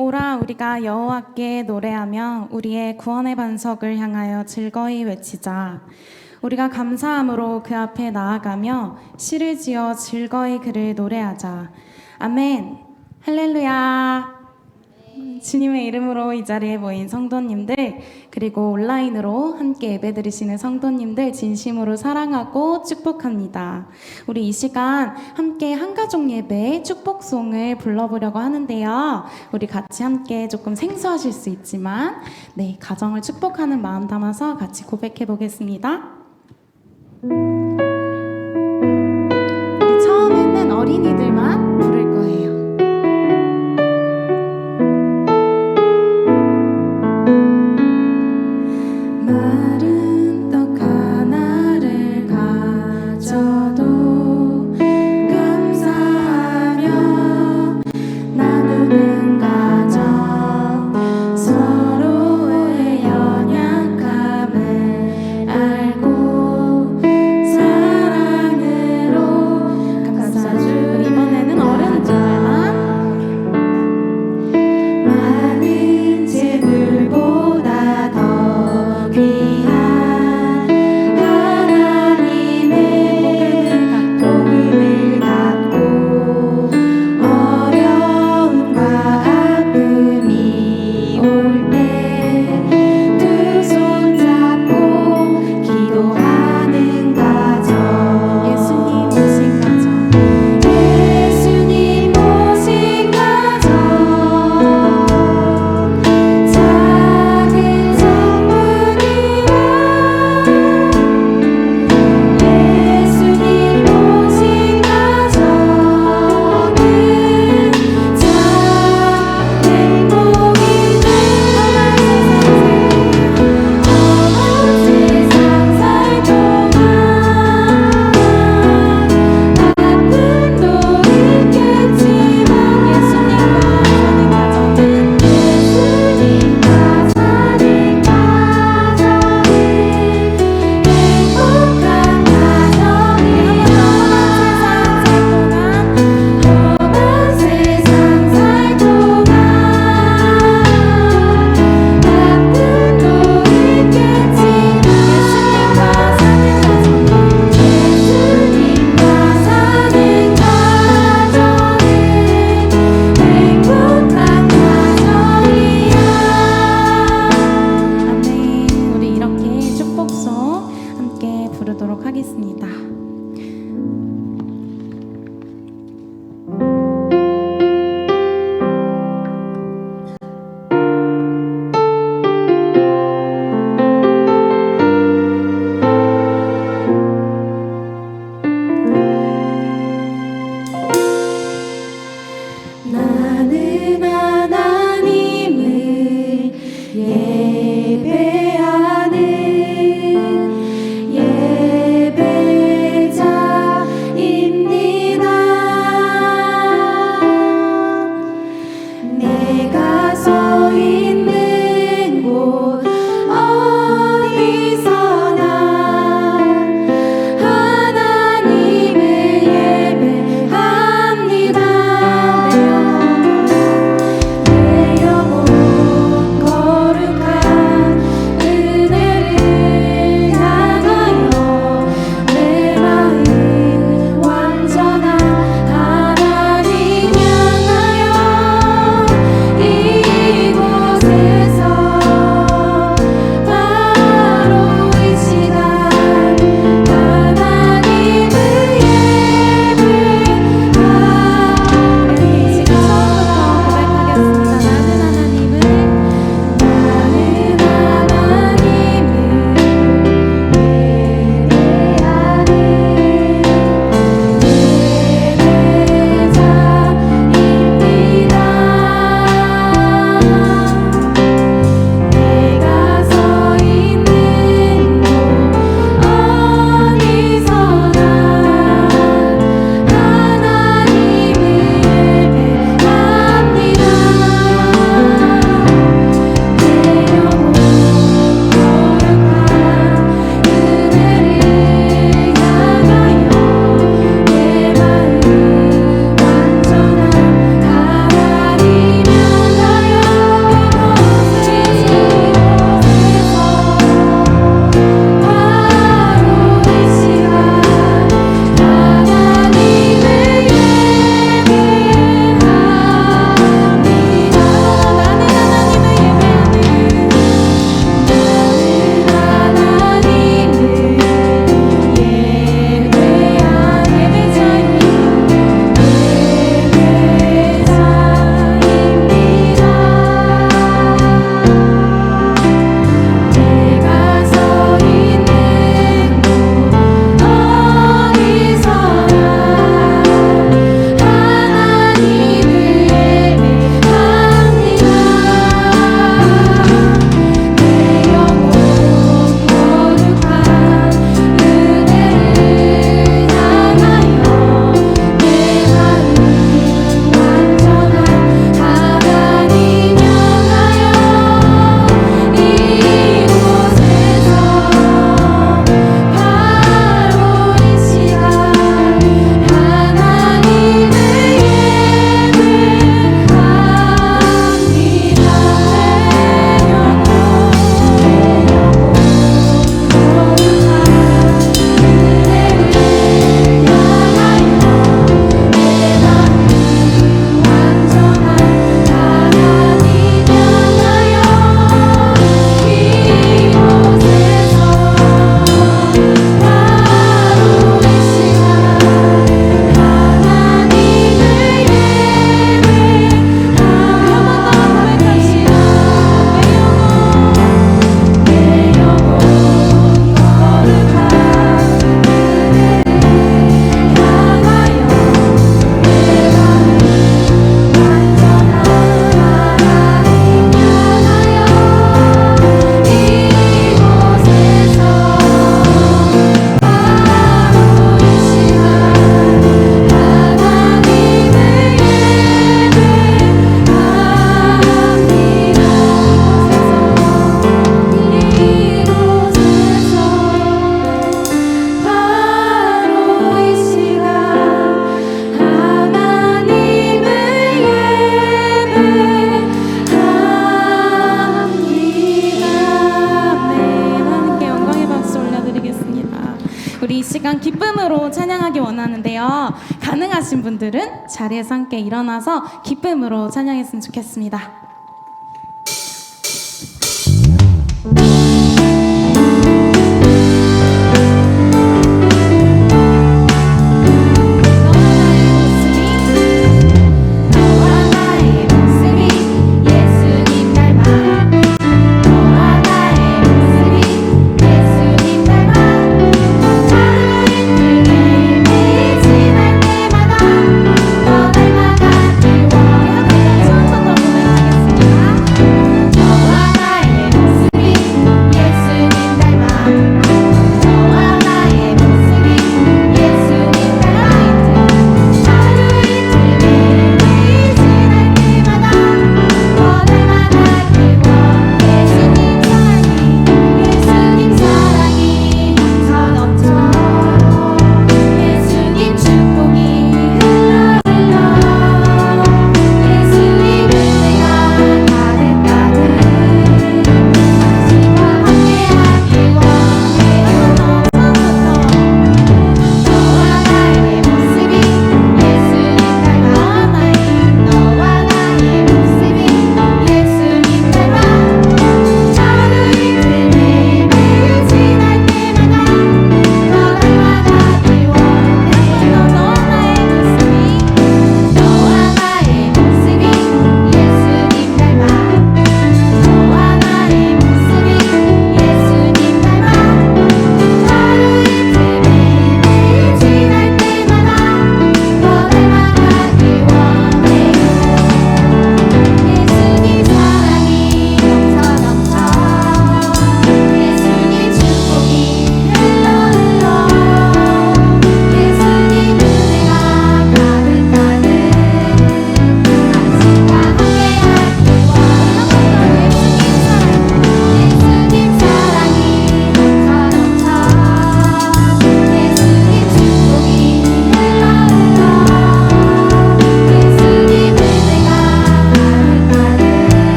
오라 우리가 여호와께 노래하며 우리의 구원의 반석을 향하여 즐거이 외치자. 우리가 감사함으로 그 앞에 나아가며 시를 지어 즐거이 그를 노래하자. 아멘. 할렐루야. 주님의 이름으로 이 자리에 모인 성도님들, 그리고 온라인으로 함께 예배드리시는 성도님들 진심으로 사랑하고 축복합니다. 우리 이 시간 함께 한가족 예배 축복송을 불러보려고 하는데요. 우리 같이 함께 조금 생소하실 수 있지만 가정을 축복하는 마음 담아서 같이 고백해 보겠습니다. 우리 처음에는 어린이들만 부를 거예요. 마른 떡 하나를 가져도 감사하며 나누는 가정, 서로의 연약함을 알고 사랑으로 감싸줄. 이번에는 어른들만. 많은 재물보다 더 귀한 하나님의 복음을 갖고 어려움과 아픔이 올 때 두 손 잡고 기도하는 가정, 예수님 오신 가정, 예수님 오신 가정, 작은 성문이와 예수님 오신 가정은 참 행복이네. 험한 세상 살 동안 아픔도 있겠지만 예수님과 사는 가정은 행복한 가정이야. 험한 세상 살 동안 아픔도 있겠지만 예수님과 사는 가정은 행복한 가정이야. 아멘. 우리 이렇게 축복송 함께 부르도록 하겠습니다. 나는 하나님을 예배하는 기쁨으로 찬양하기 원하는데요. 가능하신 분들은 자리에서 함께 일어나서 기쁨으로 찬양했으면 좋겠습니다. 너 닮아가기 원해.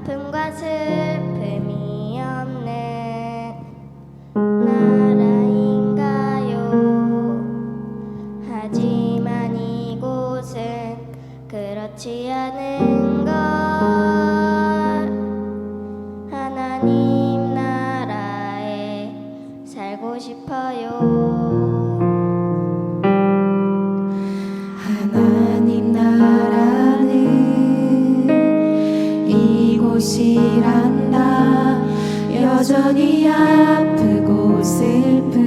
아픔과 슬픔이 없는 나라인가요? 하지만 이곳은 그렇지 않은 걸. 하나님 나라에 살고 싶어요. 하나님 나라는 이곳이란다. 여전히 아프고 슬픈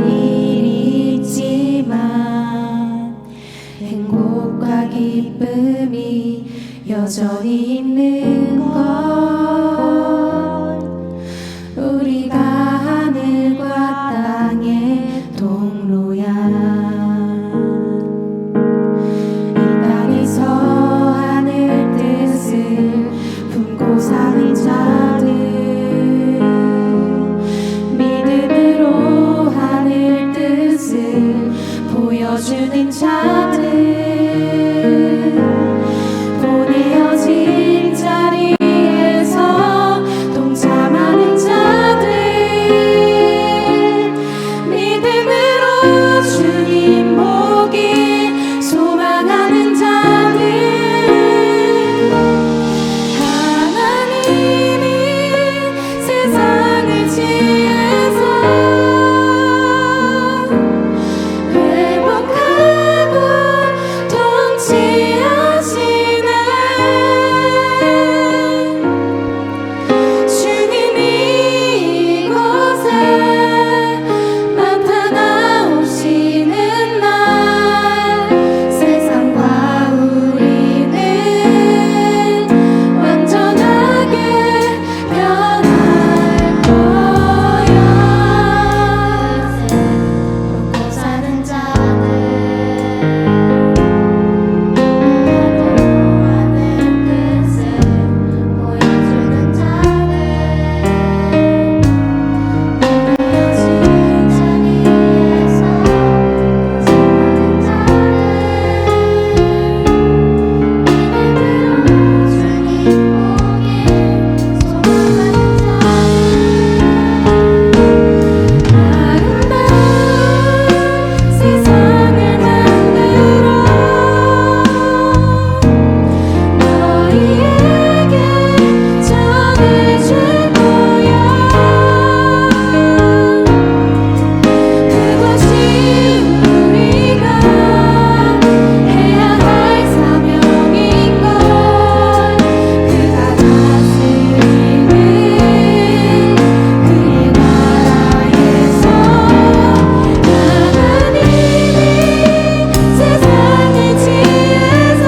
일이 있지만 행복과 기쁨이 여전히 있는 것. 우리가 하늘과 땅의 통로야. 이 땅에서 하늘 뜻을 품고 사는 자들, 믿음으로 하늘 뜻을 보여주는 자들, 보내어진 자리에서 동참하는 자들, 믿음으로 주님 보기 소망하는 자들. 하나님이 세상을 지으사 회복하고 통치하시네. 주님이 이곳에 나타나오시는 날, 세상과 우리는 완전하게 변할 거야. 먹고 사는 자들, 하는 뜻을 보여주는 자들, 보내어진 자리에서 동참하는 자들, 믿음으로 주님 보기 소망하는 아름다운 세상을 만들어 너희에게 전해줄 거야. 그것이 우리가 해야 할 사명인 걸. 그가 다스리는 그의 나라에서 하나님이 세상을 지으사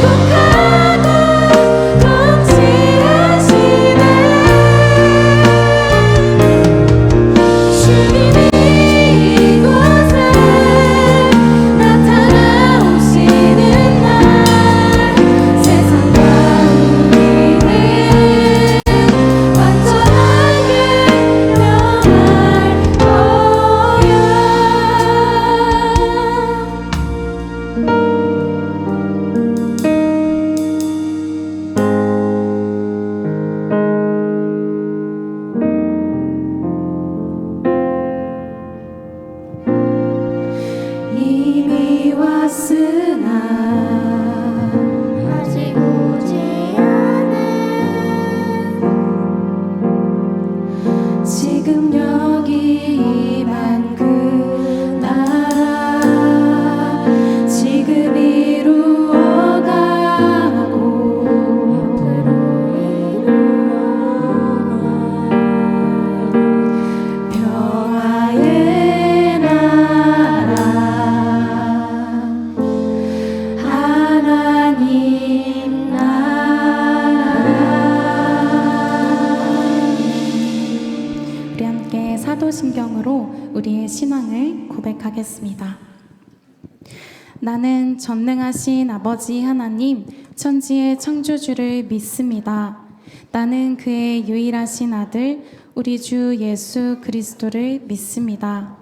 회복하고 통치하시네. 주님이 이곳에 나타나오시는 날, 세상과 우리는 완전하게 변할 거야. 이미 왔으나 아직 오지 않은 지금 여기 임한 그 나라, 지금 이루어가고 평화의 나라, 하나님 나라. 우리 함께 사도신경으로 우리의 신앙을 고백하겠습니다. 나는 전능하신 아버지 하나님, 천지의 창조주를 믿습니다. 나는 그의 유일하신 아들, 우리 주 예수 그리스도를 믿습니다.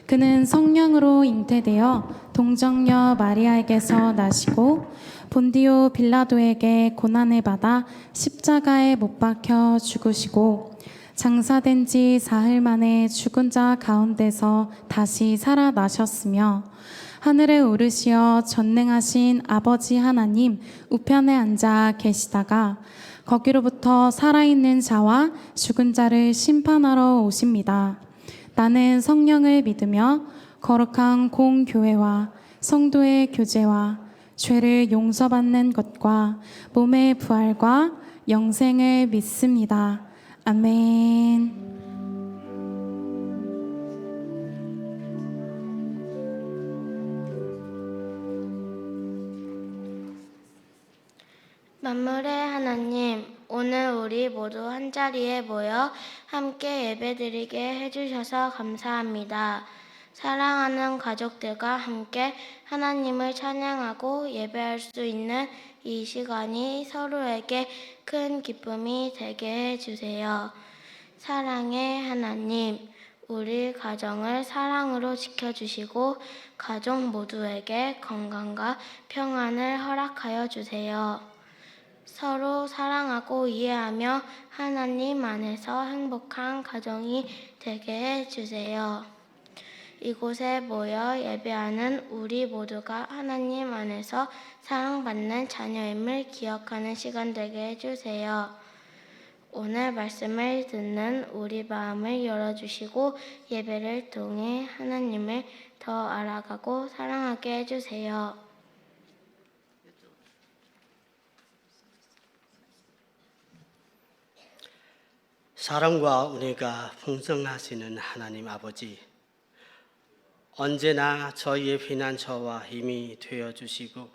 그는 성령으로 잉태되어 동정녀 마리아에게서 나시고 본디오 빌라도에게 고난을 받아 십자가에 못 박혀 죽으시고 장사된 지 사흘 만에 죽은 자 가운데서 다시 살아나셨으며 하늘에 오르시어 전능하신 아버지 하나님 우편에 앉아 계시다가 거기로부터 살아있는 자와 죽은 자를 심판하러 오십니다. 나는 성령을 믿으며 거룩한 공교회와 성도의 교제와 죄를 용서받는 것과 몸의 부활과 영생을 믿습니다. 아멘. 만물의 하나님, 오늘 우리 모두 한자리에 모여 함께 예배드리게 해주셔서 감사합니다. 사랑하는 가족들과 함께 하나님을 찬양하고 예배할 수 있는 이 시간이 서로에게 큰 기쁨이 되게 해주세요. 사랑의 하나님, 우리 가정을 사랑으로 지켜주시고 가족 모두에게 건강과 평안을 허락하여 주세요. 서로 사랑하고 이해하며 하나님 안에서 행복한 가정이 되게 해주세요. 이곳에 모여 예배하는 우리 모두가 하나님 안에서 사랑받는 자녀임을 기억하는 시간 되게 해주세요. 오늘 말씀을 듣는 우리 마음을 열어주시고 예배를 통해 하나님을 더 알아가고 사랑하게 해주세요. 사랑과 은혜가 풍성하시는 하나님 아버지, 언제나 저희의 피난처와 힘이 되어 주시고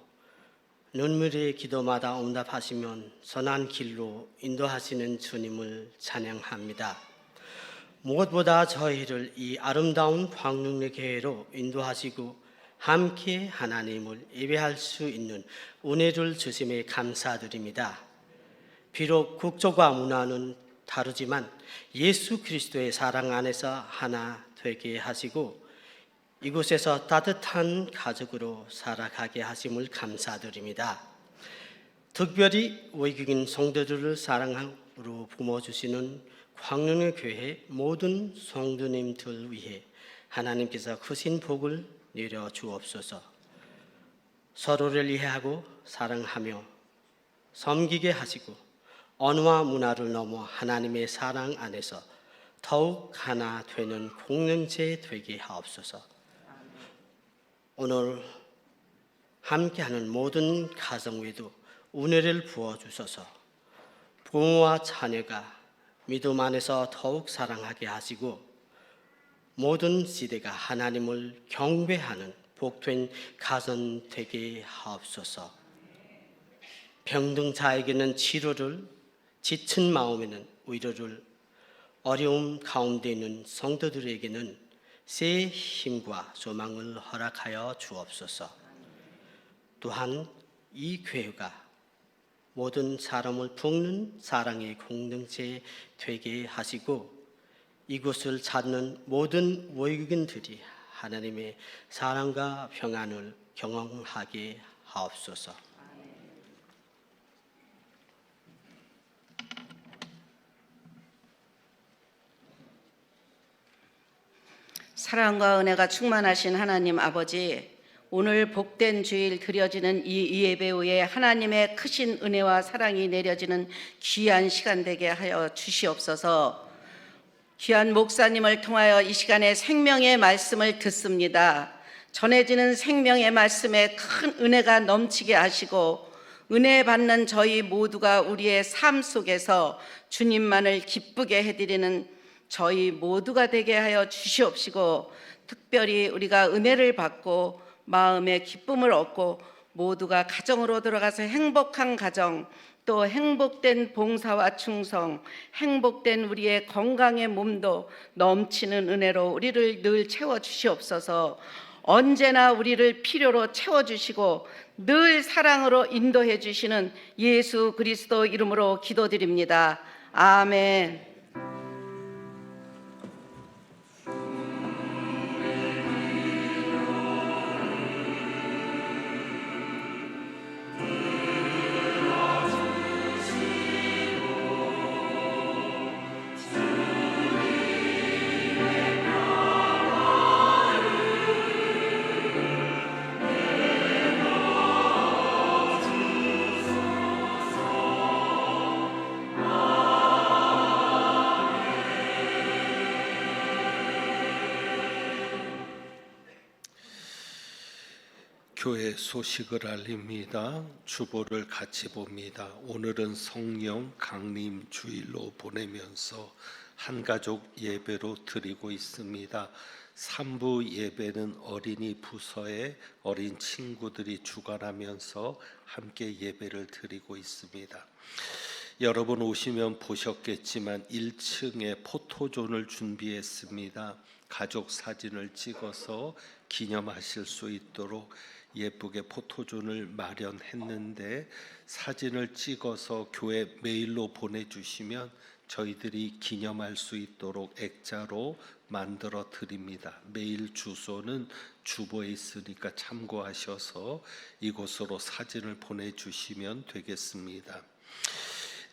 눈물의 기도마다 응답하시면 선한 길로 인도하시는 주님을 찬양합니다. 무엇보다 저희를 이 아름다운 광릉의 교회로 인도하시고 함께 하나님을 예배할 수 있는 은혜를 주심에 감사드립니다. 비록 국적과 문화는 다르지만 예수 그리스도의 사랑 안에서 하나 되게 하시고 이곳에서 따뜻한 가족으로 살아가게 하심을 감사드립니다. 특별히 외국인 성도들을 사랑으로 부모주시는 광릉의 교회 모든 성도님들 위해 하나님께서 크신 복을 내려 주옵소서. 서로를 이해하고 사랑하며 섬기게 하시고 언어와 문화를 넘어 하나님의 사랑 안에서 더욱 하나 되는 공동체 되게 하옵소서. 오늘 함께하는 모든 가정 위에도 은혜를 부어주소서. 부모와 자녀가 믿음 안에서 더욱 사랑하게 하시고 모든 시대가 하나님을 경배하는 복된 가정 되게 하옵소서. 병든 자에게는 치료를, 지친 마음에는 위로를, 어려움 가운데 있는 성도들에게는 새 힘과 소망을 허락하여 주옵소서. 또한 이 교회가 모든 사람을 품는 사랑의 공동체 되게 하시고 이곳을 찾는 모든 외국인들이 하나님의 사랑과 평안을 경험하게 하옵소서. 사랑과 은혜가 충만하신 하나님 아버지, 오늘 복된 주일 드려지는 이 예배 후에 하나님의 크신 은혜와 사랑이 내려지는 귀한 시간 되게 하여 주시옵소서. 귀한 목사님을 통하여 이 시간에 생명의 말씀을 듣습니다. 전해지는 생명의 말씀에 큰 은혜가 넘치게 하시고 은혜 받는 저희 모두가 우리의 삶 속에서 주님만을 기쁘게 해드리는 저희 모두가 되게 하여 주시옵시고 특별히 우리가 은혜를 받고 마음의 기쁨을 얻고 모두가 가정으로 들어가서 행복한 가정, 또 행복된 봉사와 충성, 행복된 우리의 건강의 몸도 넘치는 은혜로 우리를 늘 채워주시옵소서. 언제나 우리를 필요로 채워주시고 늘 사랑으로 인도해 주시는 예수 그리스도 이름으로 기도드립니다. 아멘. 교회 소식을 알립니다. 주보를 같이 봅니다. 오늘은 성령 강림 주일로 보내면서 한가족 예배로 드리고 있습니다. 3부 예배는 어린이 부서에 어린 친구들이 주관하면서 함께 예배를 드리고 있습니다. 여러분 오시면 보셨겠지만 1층에 포토존을 준비했습니다. 가족 사진을 찍어서 기념하실 수 있도록 예쁘게 포토존을 마련했는데 사진을 찍어서 교회 메일로 보내주시면 저희들이 기념할 수 있도록 액자로 만들어 드립니다. 메일 주소는 주보에 있으니까 참고하셔서 이곳으로 사진을 보내주시면 되겠습니다.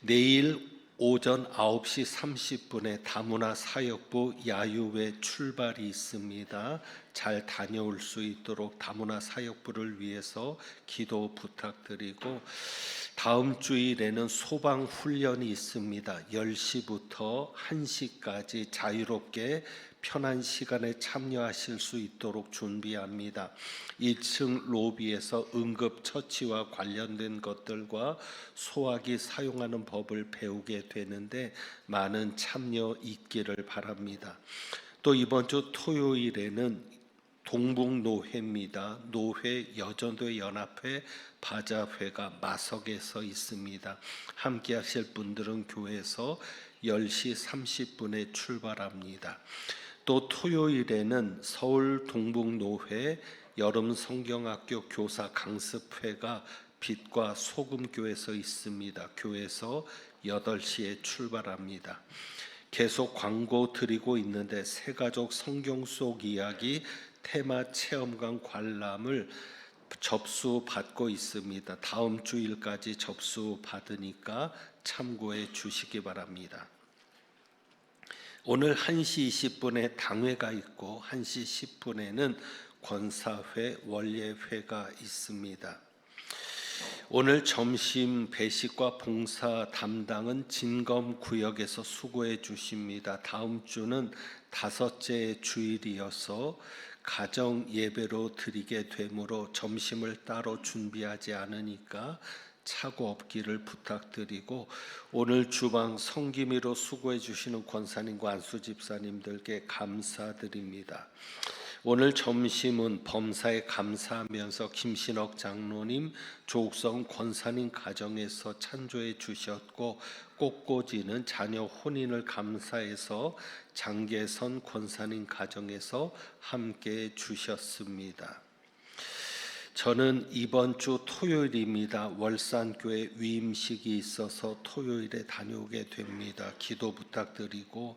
내일 오전 9시 30분에 다문화 사역부 야유회 출발이 있습니다. 잘 다녀올 수 있도록 다문화 사역부를 위해서 기도 부탁드리고, 다음 주일에는 소방 훈련이 있습니다. 10시부터 1시까지 자유롭게 편한 시간에 참여하실 수 있도록 준비합니다. 1층 로비에서 응급처치와 관련된 것들과 소화기 사용하는 법을 배우게 되는데 많은 참여 있기를 바랍니다. 또 이번 주 토요일에는 동북노회입니다. 노회 여전도회 연합회 바자회가 마석에서 있습니다. 함께 하실 분들은 교회에서 10시 30분에 출발합니다. 또 토요일에는 서울 동북노회 여름 성경학교 교사 강습회가 빛과 소금교회에서 있습니다. 교회에서 8시에 출발합니다. 계속 광고 드리고 있는데 새가족 성경 속 이야기 테마 체험관 관람을 접수 받고 있습니다. 다음 주일까지 접수 받으니까 참고해 주시기 바랍니다. 오늘 1시 20분에 당회가 있고 1시 10분에는 권사회 원례회가 있습니다. 오늘 점심 배식과 봉사 담당은 진검구역에서 수고해 주십니다. 다음 주는 5째 주일이어서 가정 예배로 드리게 되므로 점심을 따로 준비하지 않으니까 착오 없기를 부탁드리고, 오늘 주방 성김이로 수고해 주시는 권사님과 안수 집사님들께 감사드립니다. 오늘 점심은 범사에 감사하면서 김신옥 장로님, 조옥성 권사님 가정에서 찬조해 주셨고, 꽃꽂이는 자녀 혼인을 감사해서 장계선 권사님 가정에서 함께 주셨습니다. 저는 이번 주 토요일입니다. 월산교회 위임식이 있어서 토요일에 다녀오게 됩니다. 기도 부탁드리고,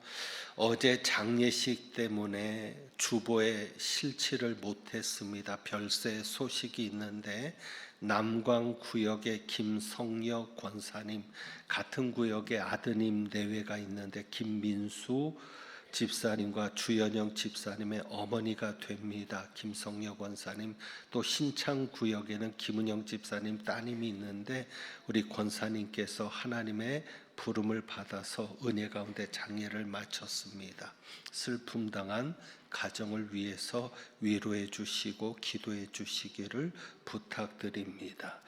어제 장례식 때문에 주보에 실치를 못했습니다. 별세 소식이 있는데 남광구역의 김성혁 권사님, 같은 구역의 아드님 내외가 있는데 김민수 집사님과 주연영 집사님의 어머니가 됩니다. 김성여 권사님. 또 신창구역에는 김은영 집사님 따님이 있는데 우리 권사님께서 하나님의 부름을 받아서 은혜 가운데 장례를 마쳤습니다. 슬픔 당한 가정을 위해서 위로해 주시고 기도해 주시기를 부탁드립니다.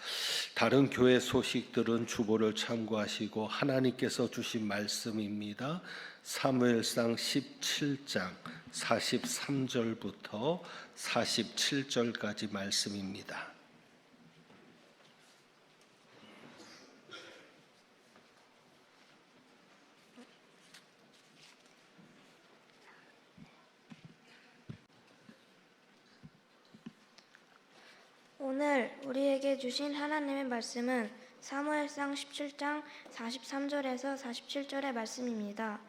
다른 교회 소식들은 주보를 참고하시고 하나님께서 주신 말씀입니다. 사무엘상 17장 43절부터 47절까지 말씀입니다. 오늘 우리에게 주신 하나님의 말씀은 사무엘상 17장 43절에서 47절의 말씀입니다.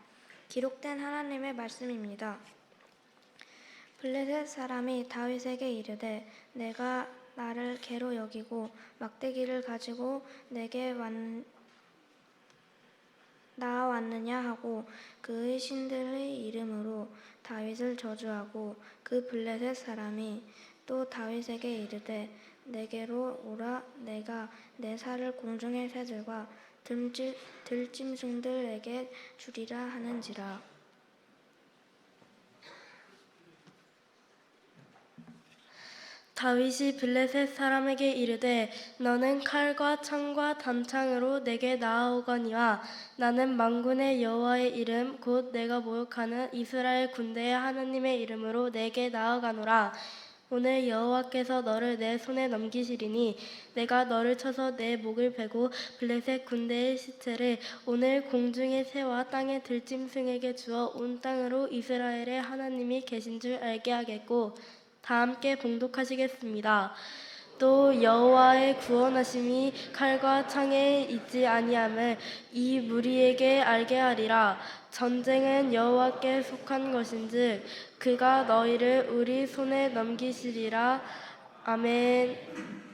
기록된 하나님의 말씀입니다. 블레셋 사람이 다윗에게 이르되 내가 나를 개로 여기고 막대기를 가지고 내게 나아왔느냐 하고 그의 신들의 이름으로 다윗을 저주하고, 그 블레셋 사람이 또 다윗에게 이르되 내게로 오라, 내가 내 살을 공중의 새들과 들짐승들에게 주리라 하는지라. 다윗이 블레셋 사람에게 이르되 너는 칼과 창과 단창으로 내게 나아오거니와 나는 만군의 여호와의 이름 곧 내가 모욕하는 이스라엘 군대의 하나님의 이름으로 내게 나아가노라. 오늘 여호와께서 너를 내 손에 넘기시리니 내가 너를 쳐서 내 목을 베고 블레셋 군대의 시체를 오늘 공중의 새와 땅의 들짐승에게 주어 온 땅으로 이스라엘의 하나님이 계신 줄 알게 하겠고 다 함께 봉독하시겠습니다. 또 여호와의 구원하심이 칼과 창에 있지 아니함을 이 무리에게 알게 하리라. 전쟁은 여호와께 속한 것인즉 그가 너희를 우리 손에 넘기시리라. 아멘.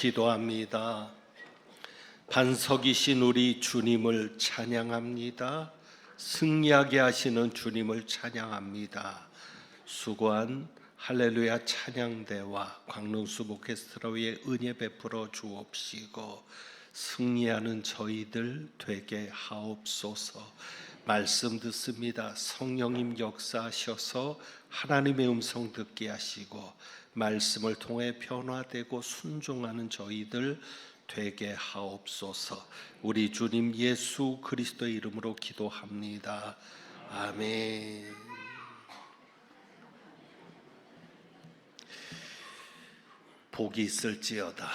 기도합니다. 반석이신 우리 주님을 찬양합니다. 승리하게 하시는 주님을 찬양합니다. 수고한 할렐루야 찬양대와 광릉수 오케스트라의 은혜 베풀어 주옵시고 승리하는 저희들 되게 하옵소서. 말씀 듣습니다. 성령님 역사하셔서 하나님의 음성 듣게 하시고 말씀을 통해 변화되고 순종하는 저희들 되게 하옵소서. 우리 주님 예수 그리스도의 이름으로 기도합니다. 아멘. 복이 있을지어다.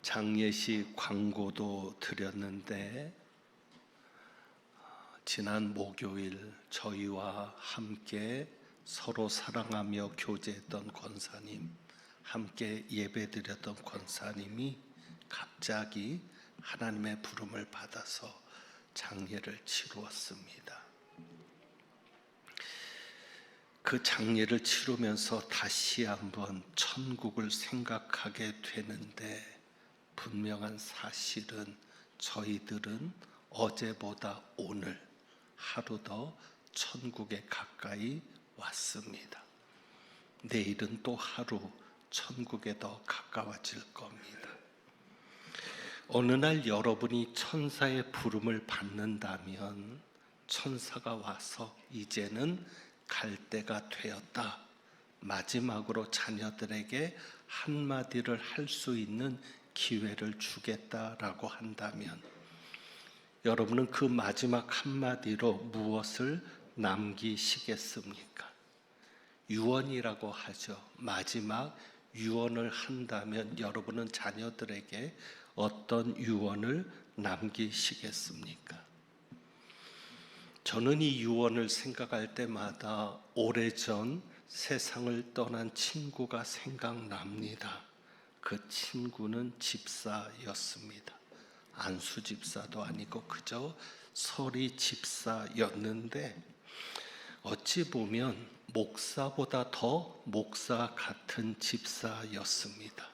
장례식 광고도 드렸는데 지난 목요일 저희와 함께 서로 사랑하며 교제했던 권사님, 함께 예배드렸던 권사님이 갑자기 하나님의 부름을 받아서 장례를 치루었습니다. 그 장례를 치르면서 다시 한번 천국을 생각하게 되는데, 분명한 사실은 저희들은 어제보다 오늘 하루 더 천국에 가까이 왔습니다. 내일은 또 하루 천국에 더 가까워질 겁니다. 어느 날 여러분이 천사의 부름을 받는다면 천사가 와서 이제는 갈 때가 되었다, 마지막으로 자녀들에게 한마디를 할 수 있는 기회를 주겠다라고 한다면, 여러분은 그 마지막 한마디로 무엇을 남기시겠습니까? 유언이라고 하죠. 마지막 유언을 한다면 여러분은 자녀들에게 어떤 유언을 남기시겠습니까? 저는 이 유언을 생각할 때마다 오래전 세상을 떠난 친구가 생각납니다. 그 친구는 집사였습니다. 안수 집사도 아니고 그저 서리 집사였는데, 어찌 보면 목사보다 더 목사 같은 집사였습니다.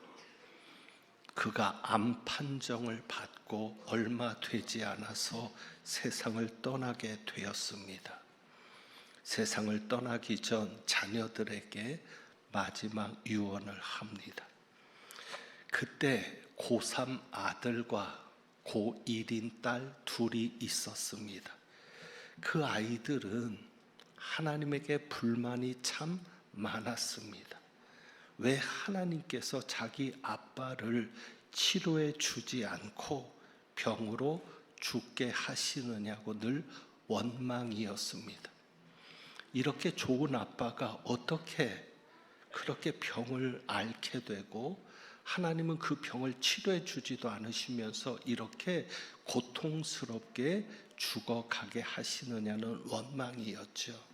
그가 암 판정을 받고 얼마 되지 않아서 세상을 떠나게 되었습니다. 세상을 떠나기 전 자녀들에게 마지막 유언을 합니다. 그때 고3 아들과 고1인 딸 둘이 있었습니다. 그 아이들은 하나님에게 불만이 참 많았습니다. 왜 하나님께서 자기 아빠를 치료해 주지 않고 병으로 죽게 하시느냐고 늘 원망이었습니다. 이렇게 좋은 아빠가 어떻게 그렇게 병을 앓게 되고, 하나님은 그 병을 치료해 주지도 않으시면서 이렇게 고통스럽게 죽어가게 하시느냐는 원망이었죠.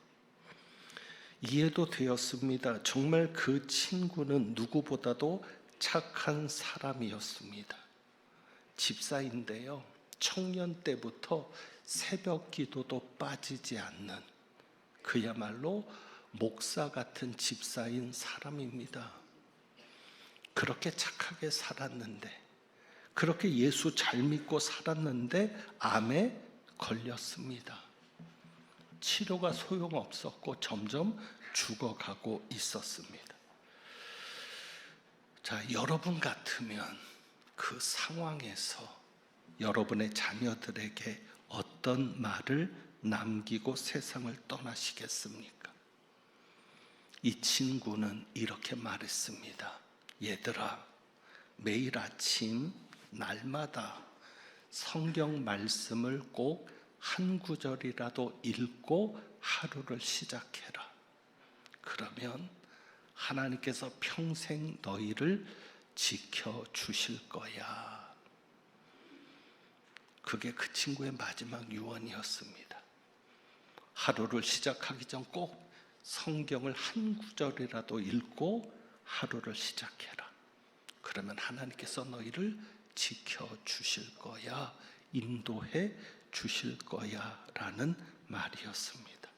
이해도 되었습니다. 정말 그 친구는 누구보다도 착한 사람이었습니다. 집사인데요, 청년 때부터 새벽 기도도 빠지지 않는 그야말로 목사 같은 집사인 사람입니다. 그렇게 착하게 살았는데, 그렇게 예수 잘 믿고 살았는데 암에 걸렸습니다. 치료가 소용없었고 점점 죽어가고 있었습니다. 자, 여러분 같으면 그 상황에서 여러분의 자녀들에게 어떤 말을 남기고 세상을 떠나시겠습니까? 이 친구는 이렇게 말했습니다. 얘들아, 매일 아침 날마다 성경 말씀을 꼭 한 구절이라도 읽고 하루를 시작해라. 그러면 하나님께서 평생 너희를 지켜주실 거야. 그게 그 친구의 마지막 유언이었습니다. 하루를 시작하기 전 꼭 성경을 한 구절이라도 읽고 하루를 시작해라. 그러면 하나님께서 너희를 지켜주실 거야, 인도해 주실 거야 라는 말이었습니다.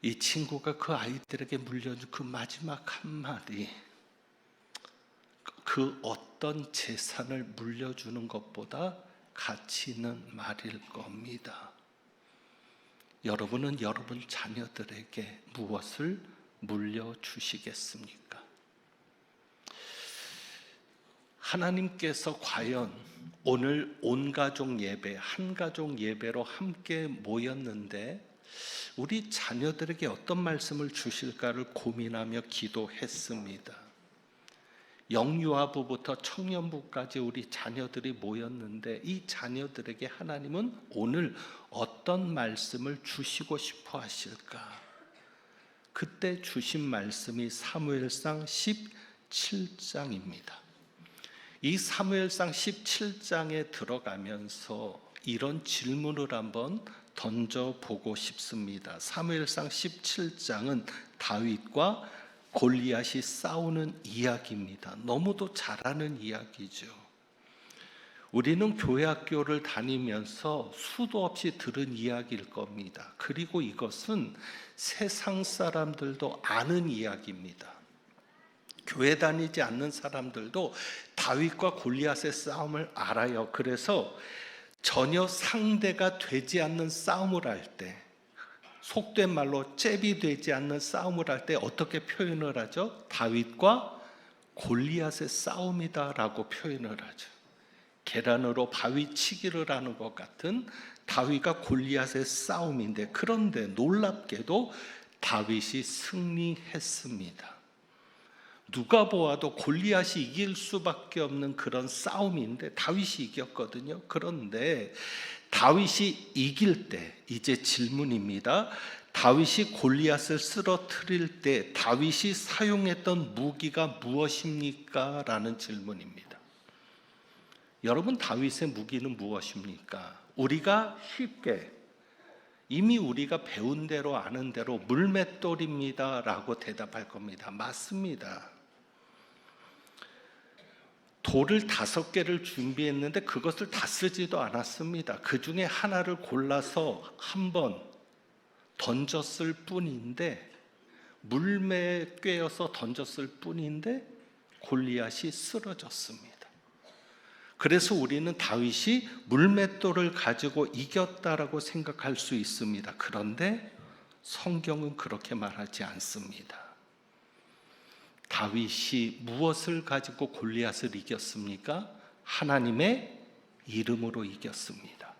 이 친구가 그 아이들에게 물려준 그 마지막 한마디, 그 어떤 재산을 물려주는 것보다 가치 있는 말일 겁니다. 여러분은 여러분 자녀들에게 무엇을 물려주시겠습니까? 하나님께서 과연 오늘 온가족 예배, 한가족 예배로 함께 모였는데 우리 자녀들에게 어떤 말씀을 주실까를 고민하며 기도했습니다. 영유아부부터 청년부까지 우리 자녀들이 모였는데, 이 자녀들에게 하나님은 오늘 어떤 말씀을 주시고 싶어 하실까? 그때 주신 말씀이 사무엘상 17장입니다. 이 사무엘상 17장에 들어가면서 이런 질문을 한번 던져보고 싶습니다. 사무엘상 17장은 다윗과 골리앗이 싸우는 이야기입니다. 너무도 잘 아는 이야기죠. 우리는 교회 학교를 다니면서 수도 없이 들은 이야기일 겁니다. 그리고 이것은 세상 사람들도 아는 이야기입니다. 교회 다니지 않는 사람들도 다윗과 골리앗의 싸움을 알아요. 그래서 전혀 상대가 되지 않는 싸움을 할 때, 속된 말로 잽이 되지 않는 싸움을 할 때 어떻게 표현을 하죠? 다윗과 골리앗의 싸움이다라고 표현을 하죠. 계란으로 바위 치기를 하는 것 같은 다윗과 골리앗의 싸움인데, 그런데 놀랍게도 다윗이 승리했습니다. 누가 보아도 골리앗이 이길 수밖에 없는 그런 싸움인데 다윗이 이겼거든요. 그런데 다윗이 이길 때 이제 질문입니다. 다윗이 골리앗을 쓰러뜨릴 때 다윗이 사용했던 무기가 무엇입니까? 라는 질문입니다. 여러분, 다윗의 무기는 무엇입니까? 우리가 쉽게 이미 우리가 배운 대로 아는 대로 물맷돌입니다 라고 대답할 겁니다. 맞습니다. 돌을 5개를 준비했는데 그것을 다 쓰지도 않았습니다. 그 중에 하나를 골라서 한번 던졌을 뿐인데, 물매에 꿰어서 던졌을 뿐인데 골리앗이 쓰러졌습니다. 그래서 우리는 다윗이 물맷돌을 가지고 이겼다라고 생각할 수 있습니다. 그런데 성경은 그렇게 말하지 않습니다. 다윗이 무엇을 가지고 골리앗을 이겼습니까? 하나님의 이름으로 이겼습니다.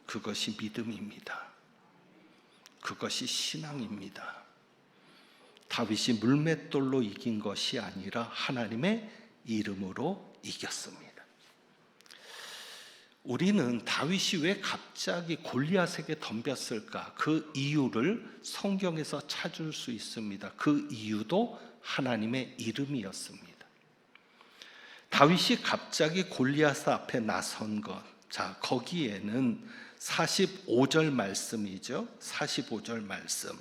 그것이 믿음입니다. 그것이 신앙입니다. 다윗이 물맷돌로 이긴 것이 아니라 하나님의 이름으로 이겼습니다. 우리는 다윗이 왜 갑자기 골리앗에게 덤볐을까? 그 이유를 성경에서 찾을 수 있습니다. 그 이유도 하나님의 이름이었습니다. 다윗이 갑자기 골리앗 앞에 나선 것, 자, 거기에는 45절 말씀이죠. 45절 말씀.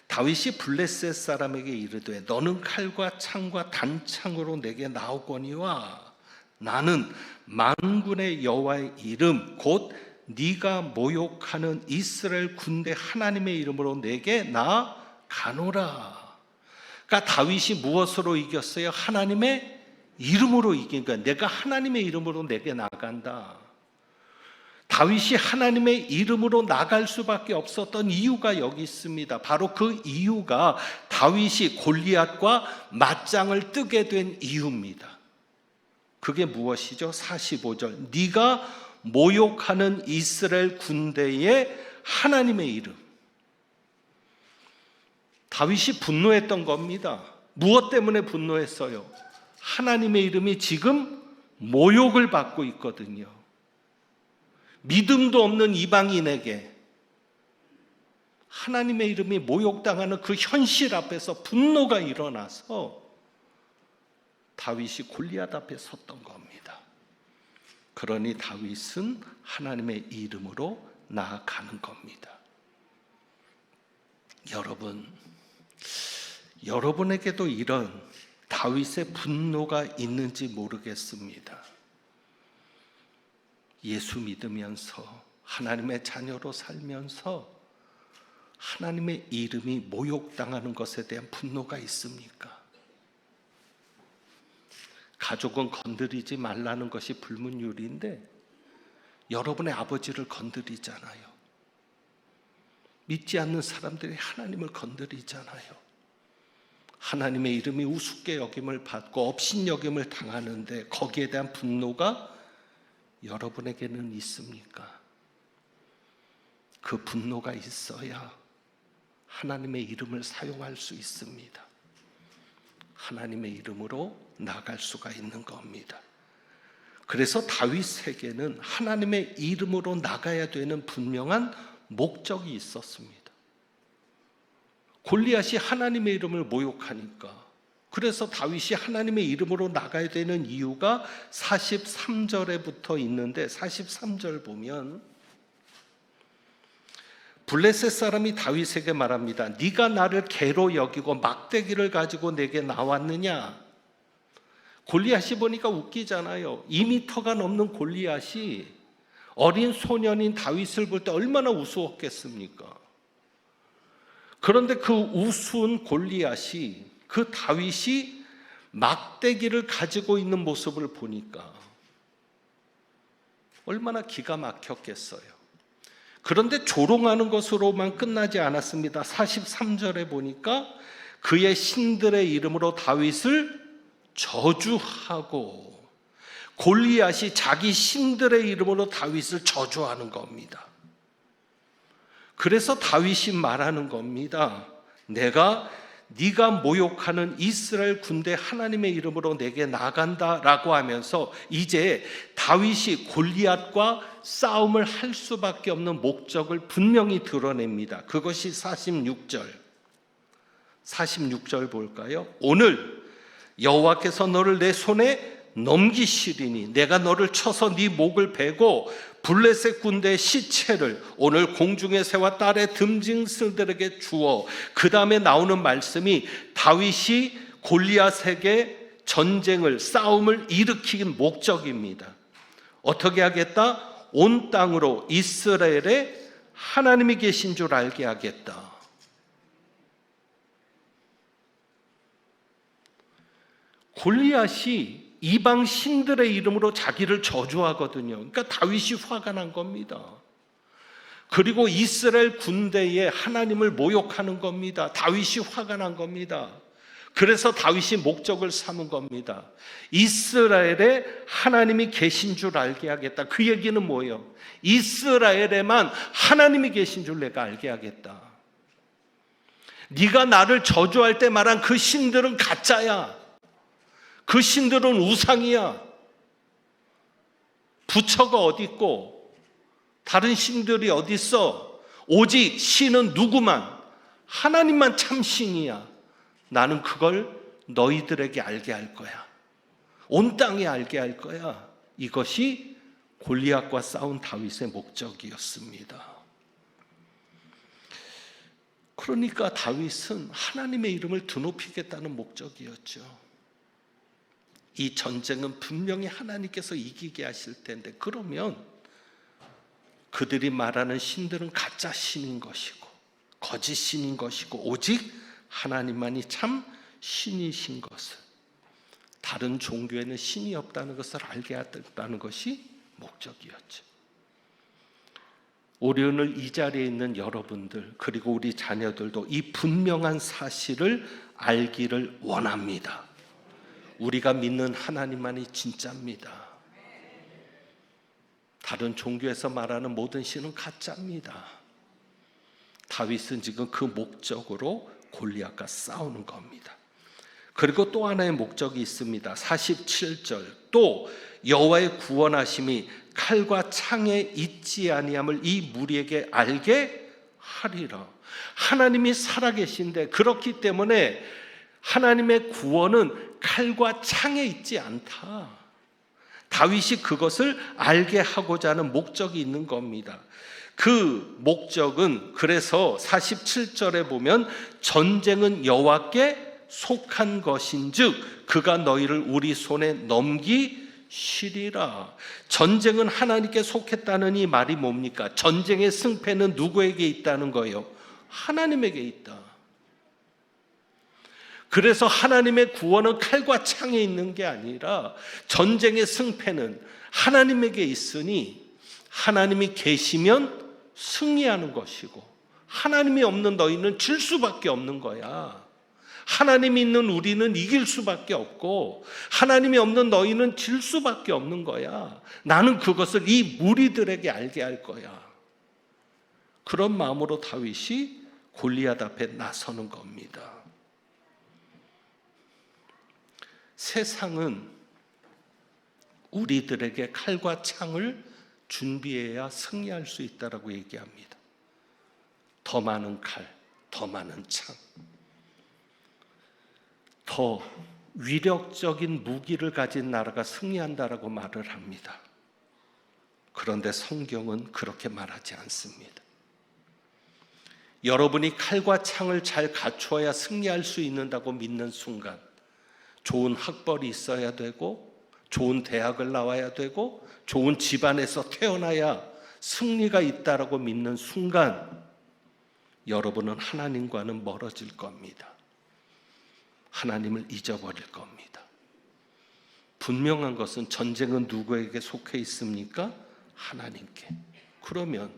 다윗이 블레셋 사람에게 이르되 너는 칼과 창과 단창으로 내게 나오거니와 나는 만군의 여호와의 이름 곧 네가 모욕하는 이스라엘 군대 하나님의 이름으로 내게 나가노라. 그러니까 다윗이 무엇으로 이겼어요? 하나님의 이름으로 이기니까 내가 하나님의 이름으로 내게 나간다. 다윗이 하나님의 이름으로 나갈 수밖에 없었던 이유가 여기 있습니다. 바로 그 이유가 다윗이 골리앗과 맞짱을 뜨게 된 이유입니다. 그게 무엇이죠? 45절. 네가 모욕하는 이스라엘 군대의 하나님의 이름. 다윗이 분노했던 겁니다. 무엇 때문에 분노했어요? 하나님의 이름이 지금 모욕을 받고 있거든요. 믿음도 없는 이방인에게 하나님의 이름이 모욕당하는 그 현실 앞에서 분노가 일어나서 다윗이 골리앗 앞에 섰던 겁니다. 그러니 다윗은 하나님의 이름으로 나아가는 겁니다. 여러분에게도 이런 다윗의 분노가 있는지 모르겠습니다. 예수 믿으면서 하나님의 자녀로 살면서 하나님의 이름이 모욕당하는 것에 대한 분노가 있습니까? 가족은 건드리지 말라는 것이 불문율인데 여러분의 아버지를 건드리잖아요. 믿지 않는 사람들이 하나님을 건드리잖아요. 하나님의 이름이 우습게 여김을 받고 업신여김을 당하는데 거기에 대한 분노가 여러분에게는 있습니까? 그 분노가 있어야 하나님의 이름을 사용할 수 있습니다. 하나님의 이름으로 나갈 수가 있는 겁니다. 그래서 다윗에게는 하나님의 이름으로 나가야 되는 분명한 목적이 있었습니다. 골리앗이 하나님의 이름을 모욕하니까, 그래서 다윗이 하나님의 이름으로 나가야 되는 이유가 43절에 붙어 있는데 43절 보면 블레셋 사람이 다윗에게 말합니다. 네가 나를 개로 여기고 막대기를 가지고 내게 나왔느냐? 골리앗이 보니까 웃기잖아요. 2미터가 넘는 골리앗이 어린 소년인 다윗을 볼 때 얼마나 우스웠겠습니까? 그런데 그 우스운 골리앗이 그 다윗이 막대기를 가지고 있는 모습을 보니까 얼마나 기가 막혔겠어요. 그런데 조롱하는 것으로만 끝나지 않았습니다. 43절에 보니까 그의 신들의 이름으로 다윗을 저주하고, 골리앗이 자기 신들의 이름으로 다윗을 저주하는 겁니다. 그래서 다윗이 말하는 겁니다. 네가 모욕하는 이스라엘 군대 하나님의 이름으로 내게 나간다라고 하면서 이제 다윗이 골리앗과 싸움을 할 수밖에 없는 목적을 분명히 드러냅니다. 그것이 46절 볼까요? 오늘 여호와께서 너를 내 손에 넘기시리니 내가 너를 쳐서 네 목을 베고 블레셋 군대의 시체를 오늘 공중의 새와 딸의 듬징들에게 주어. 그 다음에 나오는 말씀이 다윗이 골리앗에게 싸움을 일으킨 목적입니다. 어떻게 하겠다? 온 땅으로 이스라엘에 하나님이 계신 줄 알게 하겠다. 골리앗이 이방 신들의 이름으로 자기를 저주하거든요. 그러니까 다윗이 화가 난 겁니다. 그리고 이스라엘 군대에 하나님을 모욕하는 겁니다. 다윗이 화가 난 겁니다. 그래서 다윗이 목적을 삼은 겁니다. 이스라엘에 하나님이 계신 줄 알게 하겠다. 그 얘기는 뭐예요? 이스라엘에만 하나님이 계신 줄 내가 알게 하겠다. 네가 나를 저주할 때 말한 그 신들은 가짜야. 그 신들은 우상이야. 부처가 어디 있고 다른 신들이 어디 있어? 오직 신은 누구만? 하나님만 참 신이야. 나는 그걸 너희들에게 알게 할 거야. 온 땅에 알게 할 거야. 이것이 골리앗과 싸운 다윗의 목적이었습니다. 그러니까 다윗은 하나님의 이름을 드높이겠다는 목적이었죠. 이 전쟁은 분명히 하나님께서 이기게 하실 텐데, 그러면 그들이 말하는 신들은 가짜 신인 것이고 거짓 신인 것이고 오직 하나님만이 참 신이신 것을, 다른 종교에는 신이 없다는 것을 알게 했다는 것이 목적이었죠. 우리 오늘 이 자리에 있는 여러분들 그리고 우리 자녀들도 이 분명한 사실을 알기를 원합니다. 우리가 믿는 하나님만이 진짜입니다. 다른 종교에서 말하는 모든 신은 가짜입니다. 다윗은 지금 그 목적으로 골리앗과 싸우는 겁니다. 그리고 또 하나의 목적이 있습니다. 47절, 또 여호와의 구원하심이 칼과 창에 있지 아니함을 이 무리에게 알게 하리라. 하나님이 살아계신데, 그렇기 때문에 하나님의 구원은 칼과 창에 있지 않다. 다윗이 그것을 알게 하고자 하는 목적이 있는 겁니다. 그 목적은, 그래서 47절에 보면 전쟁은 여호와께 속한 것인즉 그가 너희를 우리 손에 넘기시리라. 전쟁은 하나님께 속했다는 이 말이 뭡니까? 전쟁의 승패는 누구에게 있다는 거예요? 하나님에게 있다. 그래서 하나님의 구원은 칼과 창에 있는 게 아니라 전쟁의 승패는 하나님에게 있으니 하나님이 계시면 승리하는 것이고, 하나님이 없는 너희는 질 수밖에 없는 거야. 하나님이 있는 우리는 이길 수밖에 없고, 하나님이 없는 너희는 질 수밖에 없는 거야. 나는 그것을 이 무리들에게 알게 할 거야. 그런 마음으로 다윗이 골리앗 앞에 나서는 겁니다. 세상은 우리들에게 칼과 창을 준비해야 승리할 수 있다라고 얘기합니다. 더 많은 칼, 더 많은 창, 더 위력적인 무기를 가진 나라가 승리한다라고 말을 합니다. 그런데 성경은 그렇게 말하지 않습니다. 여러분이 칼과 창을 잘 갖추어야 승리할 수 있는다고 믿는 순간, 좋은 학벌이 있어야 되고 좋은 대학을 나와야 되고 좋은 집안에서 태어나야 승리가 있다라고 믿는 순간 여러분은 하나님과는 멀어질 겁니다. 하나님을 잊어버릴 겁니다. 분명한 것은 전쟁은 누구에게 속해 있습니까? 하나님께. 그러면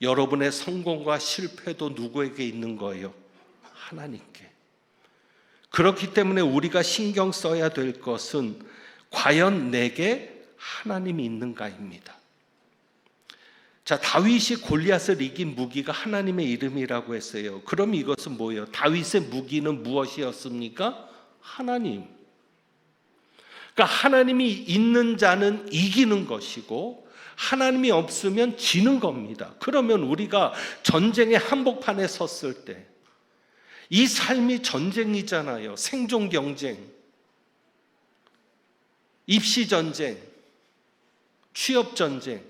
여러분의 성공과 실패도 누구에게 있는 거예요? 하나님께. 그렇기 때문에 우리가 신경 써야 될 것은 과연 내게 하나님이 있는가입니다. 자, 다윗이 골리앗을 이긴 무기가 하나님의 이름이라고 했어요. 그럼 이것은 뭐예요? 다윗의 무기는 무엇이었습니까? 하나님. 그러니까 하나님이 있는 자는 이기는 것이고 하나님이 없으면 지는 겁니다. 그러면 우리가 전쟁의 한복판에 섰을 때 이 삶이 전쟁이잖아요. 생존 경쟁, 입시 전쟁, 취업 전쟁,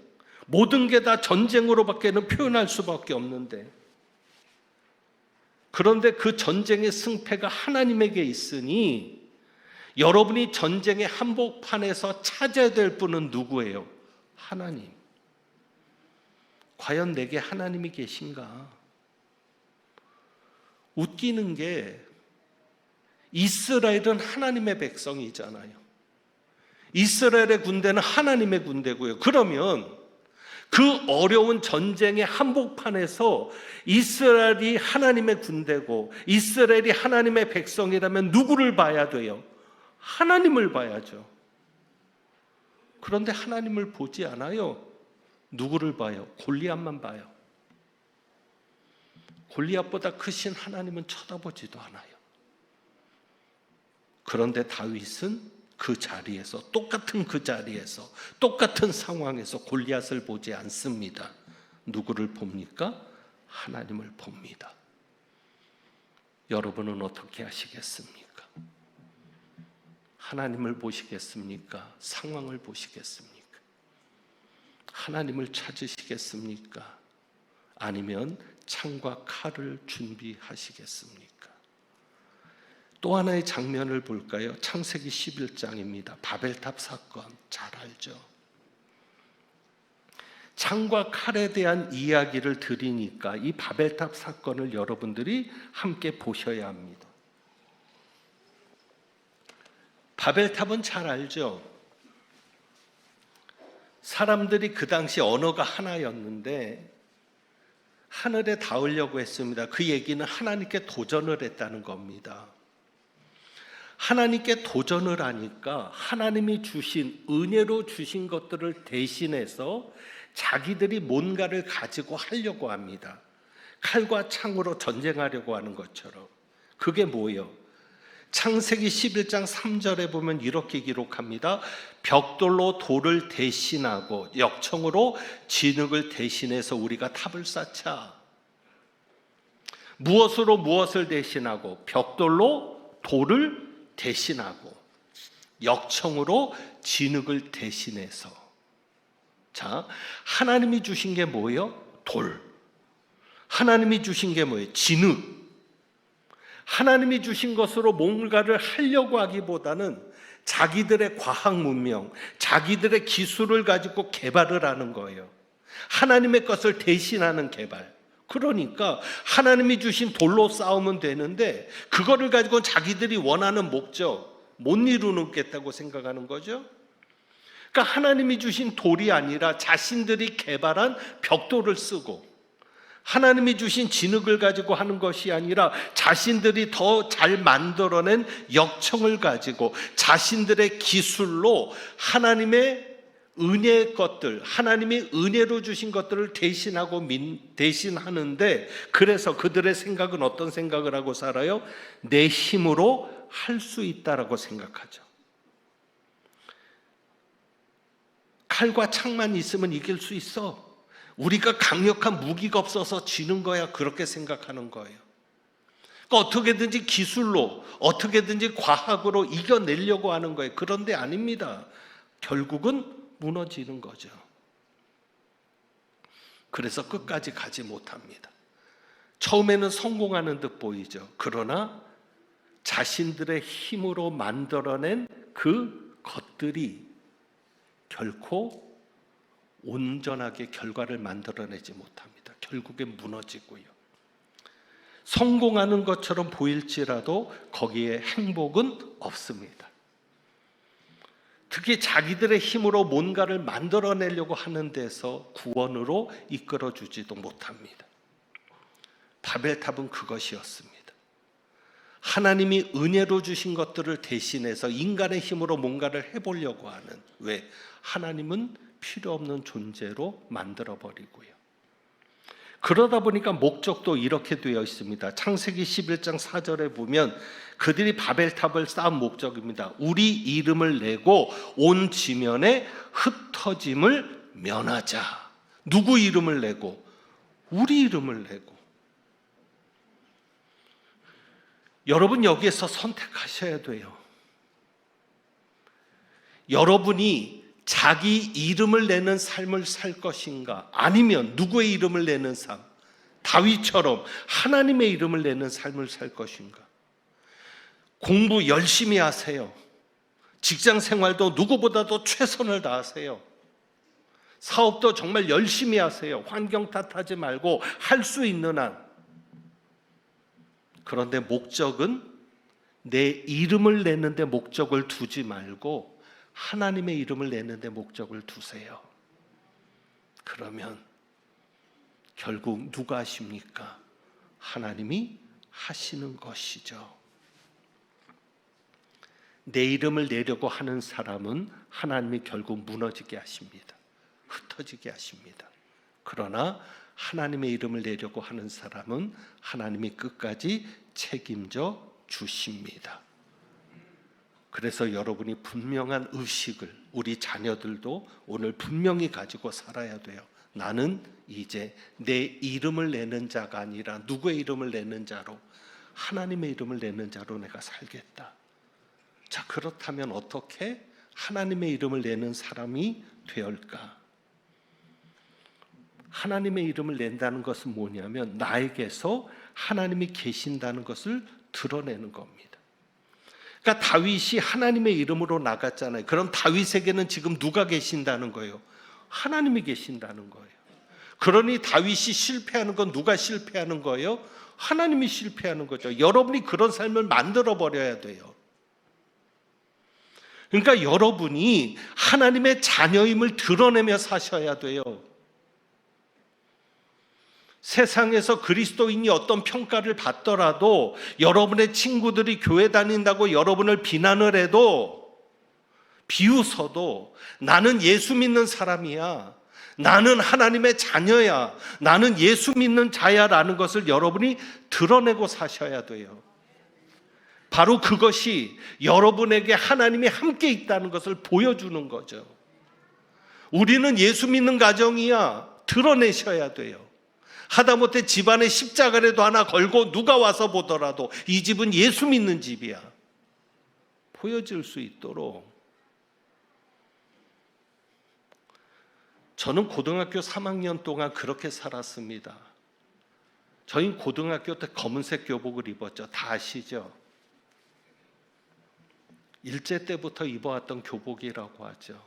모든 게 다 전쟁으로밖에는 표현할 수밖에 없는데, 그런데 그 전쟁의 승패가 하나님에게 있으니 여러분이 전쟁의 한복판에서 찾아야 될 분은 누구예요? 하나님. 과연 내게 하나님이 계신가? 웃기는 게 이스라엘은 하나님의 백성이잖아요. 이스라엘의 군대는 하나님의 군대고요. 그러면 그 어려운 전쟁의 한복판에서 이스라엘이 하나님의 군대고 이스라엘이 하나님의 백성이라면 누구를 봐야 돼요? 하나님을 봐야죠. 그런데 하나님을 보지 않아요. 누구를 봐요? 골리앗만 봐요. 골리앗보다 크신 하나님은 쳐다보지도 않아요. 그런데 다윗은 그 자리에서, 똑같은 그 자리에서, 똑같은 상황에서 골리앗을 보지 않습니다. 누구를 봅니까? 하나님을 봅니다. 여러분은 어떻게 하시겠습니까? 하나님을 보시겠습니까? 상황을 보시겠습니까? 하나님을 찾으시겠습니까? 아니면 창과 칼을 준비하시겠습니까? 또 하나의 장면을 볼까요? 창세기 11장입니다. 바벨탑 사건 잘 알죠? 창과 칼에 대한 이야기를 드리니까 이 바벨탑 사건을 여러분들이 함께 보셔야 합니다. 바벨탑은 잘 알죠? 사람들이 그 당시 언어가 하나였는데 하늘에 닿으려고 했습니다. 그 얘기는 하나님께 도전을 했다는 겁니다. 하나님께 도전을 하니까 하나님이 주신, 은혜로 주신 것들을 대신해서 자기들이 뭔가를 가지고 하려고 합니다. 칼과 창으로 전쟁하려고 하는 것처럼. 그게 뭐예요? 창세기 11장 3절에 보면 이렇게 기록합니다. 벽돌로 돌을 대신하고 역청으로 진흙을 대신해서 우리가 탑을 쌓자. 무엇으로 무엇을 대신하고? 벽돌로 돌을 대신하고 역청으로 진흙을 대신해서. 자, 하나님이 주신 게 뭐예요? 돌. 하나님이 주신 게 뭐예요? 진흙. 하나님이 주신 것으로 뭔가를 하려고 하기보다는 자기들의 과학 문명, 자기들의 기술을 가지고 개발을 하는 거예요. 하나님의 것을 대신하는 개발. 그러니까 하나님이 주신 돌로 싸우면 되는데 그거를 가지고 자기들이 원하는 목적 못 이루겠다고 생각하는 거죠. 그러니까 하나님이 주신 돌이 아니라 자신들이 개발한 벽돌을 쓰고, 하나님이 주신 진흙을 가지고 하는 것이 아니라 자신들이 더 잘 만들어낸 역청을 가지고 자신들의 기술로 하나님의 은혜의 것들, 하나님이 은혜로 주신 것들을 대신하는데, 그래서 그들의 생각은 어떤 생각을 하고 살아요? 내 힘으로 할 수 있다라고 생각하죠. 칼과 창만 있으면 이길 수 있어. 우리가 강력한 무기가 없어서 지는 거야. 그렇게 생각하는 거예요. 그러니까 어떻게든지 기술로, 어떻게든지 과학으로 이겨내려고 하는 거예요. 그런데 아닙니다. 결국은 무너지는 거죠. 그래서 끝까지 가지 못합니다. 처음에는 성공하는 듯 보이죠. 그러나 자신들의 힘으로 만들어낸 그 것들이 결코 온전하게 결과를 만들어내지 못합니다. 결국엔 무너지고요. 성공하는 것처럼 보일지라도 거기에 행복은 없습니다. 특히 자기들의 힘으로 뭔가를 만들어내려고 하는 데서 구원으로 이끌어주지도 못합니다. 바벨탑은 그것이었습니다. 하나님이 은혜로 주신 것들을 대신해서 인간의 힘으로 뭔가를 해보려고 하는, 왜? 하나님은 필요 없는 존재로 만들어버리고요. 그러다 보니까 목적도 이렇게 되어 있습니다. 창세기 11장 4절에 보면 그들이 바벨탑을 쌓은 목적입니다. 우리 이름을 내고 온 지면에 흩어짐을 면하자. 누구 이름을 내고? 우리 이름을 내고. 여러분 여기에서 선택하셔야 돼요. 여러분이 자기 이름을 내는 삶을 살 것인가? 아니면 누구의 이름을 내는 삶? 다윗처럼 하나님의 이름을 내는 삶을 살 것인가? 공부 열심히 하세요. 직장 생활도 누구보다도 최선을 다하세요. 사업도 정말 열심히 하세요. 환경 탓하지 말고 할 수 있는 한. 그런데 목적은 내 이름을 내는데 목적을 두지 말고 하나님의 이름을 내는데 목적을 두세요. 그러면 결국 누가 하십니까? 하나님이 하시는 것이죠. 내 이름을 내려고 하는 사람은 하나님이 결국 무너지게 하십니다. 흩어지게 하십니다. 그러나 하나님의 이름을 내려고 하는 사람은 하나님이 끝까지 책임져 주십니다. 그래서 여러분이 분명한 의식을, 우리 자녀들도 오늘 분명히 가지고 살아야 돼요. 나는 이제 내 이름을 내는 자가 아니라 누구의 이름을 내는 자로, 하나님의 이름을 내는 자로 내가 살겠다. 자, 그렇다면 어떻게 하나님의 이름을 내는 사람이 되올까? 하나님의 이름을 낸다는 것은 뭐냐면 나에게서 하나님이 계신다는 것을 드러내는 겁니다. 그러니까 다윗이 하나님의 이름으로 나갔잖아요. 그럼 다윗에게는 지금 누가 계신다는 거예요? 하나님이 계신다는 거예요. 그러니 다윗이 실패하는 건 누가 실패하는 거예요? 하나님이 실패하는 거죠. 여러분이 그런 삶을 만들어 버려야 돼요. 그러니까 여러분이 하나님의 자녀임을 드러내며 사셔야 돼요. 세상에서 그리스도인이 어떤 평가를 받더라도, 여러분의 친구들이 교회 다닌다고 여러분을 비난을 해도, 비웃어도 나는 예수 믿는 사람이야, 나는 하나님의 자녀야, 나는 예수 믿는 자야 라는 것을 여러분이 드러내고 사셔야 돼요. 바로 그것이 여러분에게 하나님이 함께 있다는 것을 보여주는 거죠. 우리는 예수 믿는 가정이야, 드러내셔야 돼요. 하다못해 집안에 십자가라도 하나 걸고 누가 와서 보더라도 이 집은 예수 믿는 집이야, 보여질 수 있도록. 저는 고등학교 3학년 동안 그렇게 살았습니다. 저희 고등학교 때 검은색 교복을 입었죠. 다 아시죠? 일제 때부터 입어왔던 교복이라고 하죠.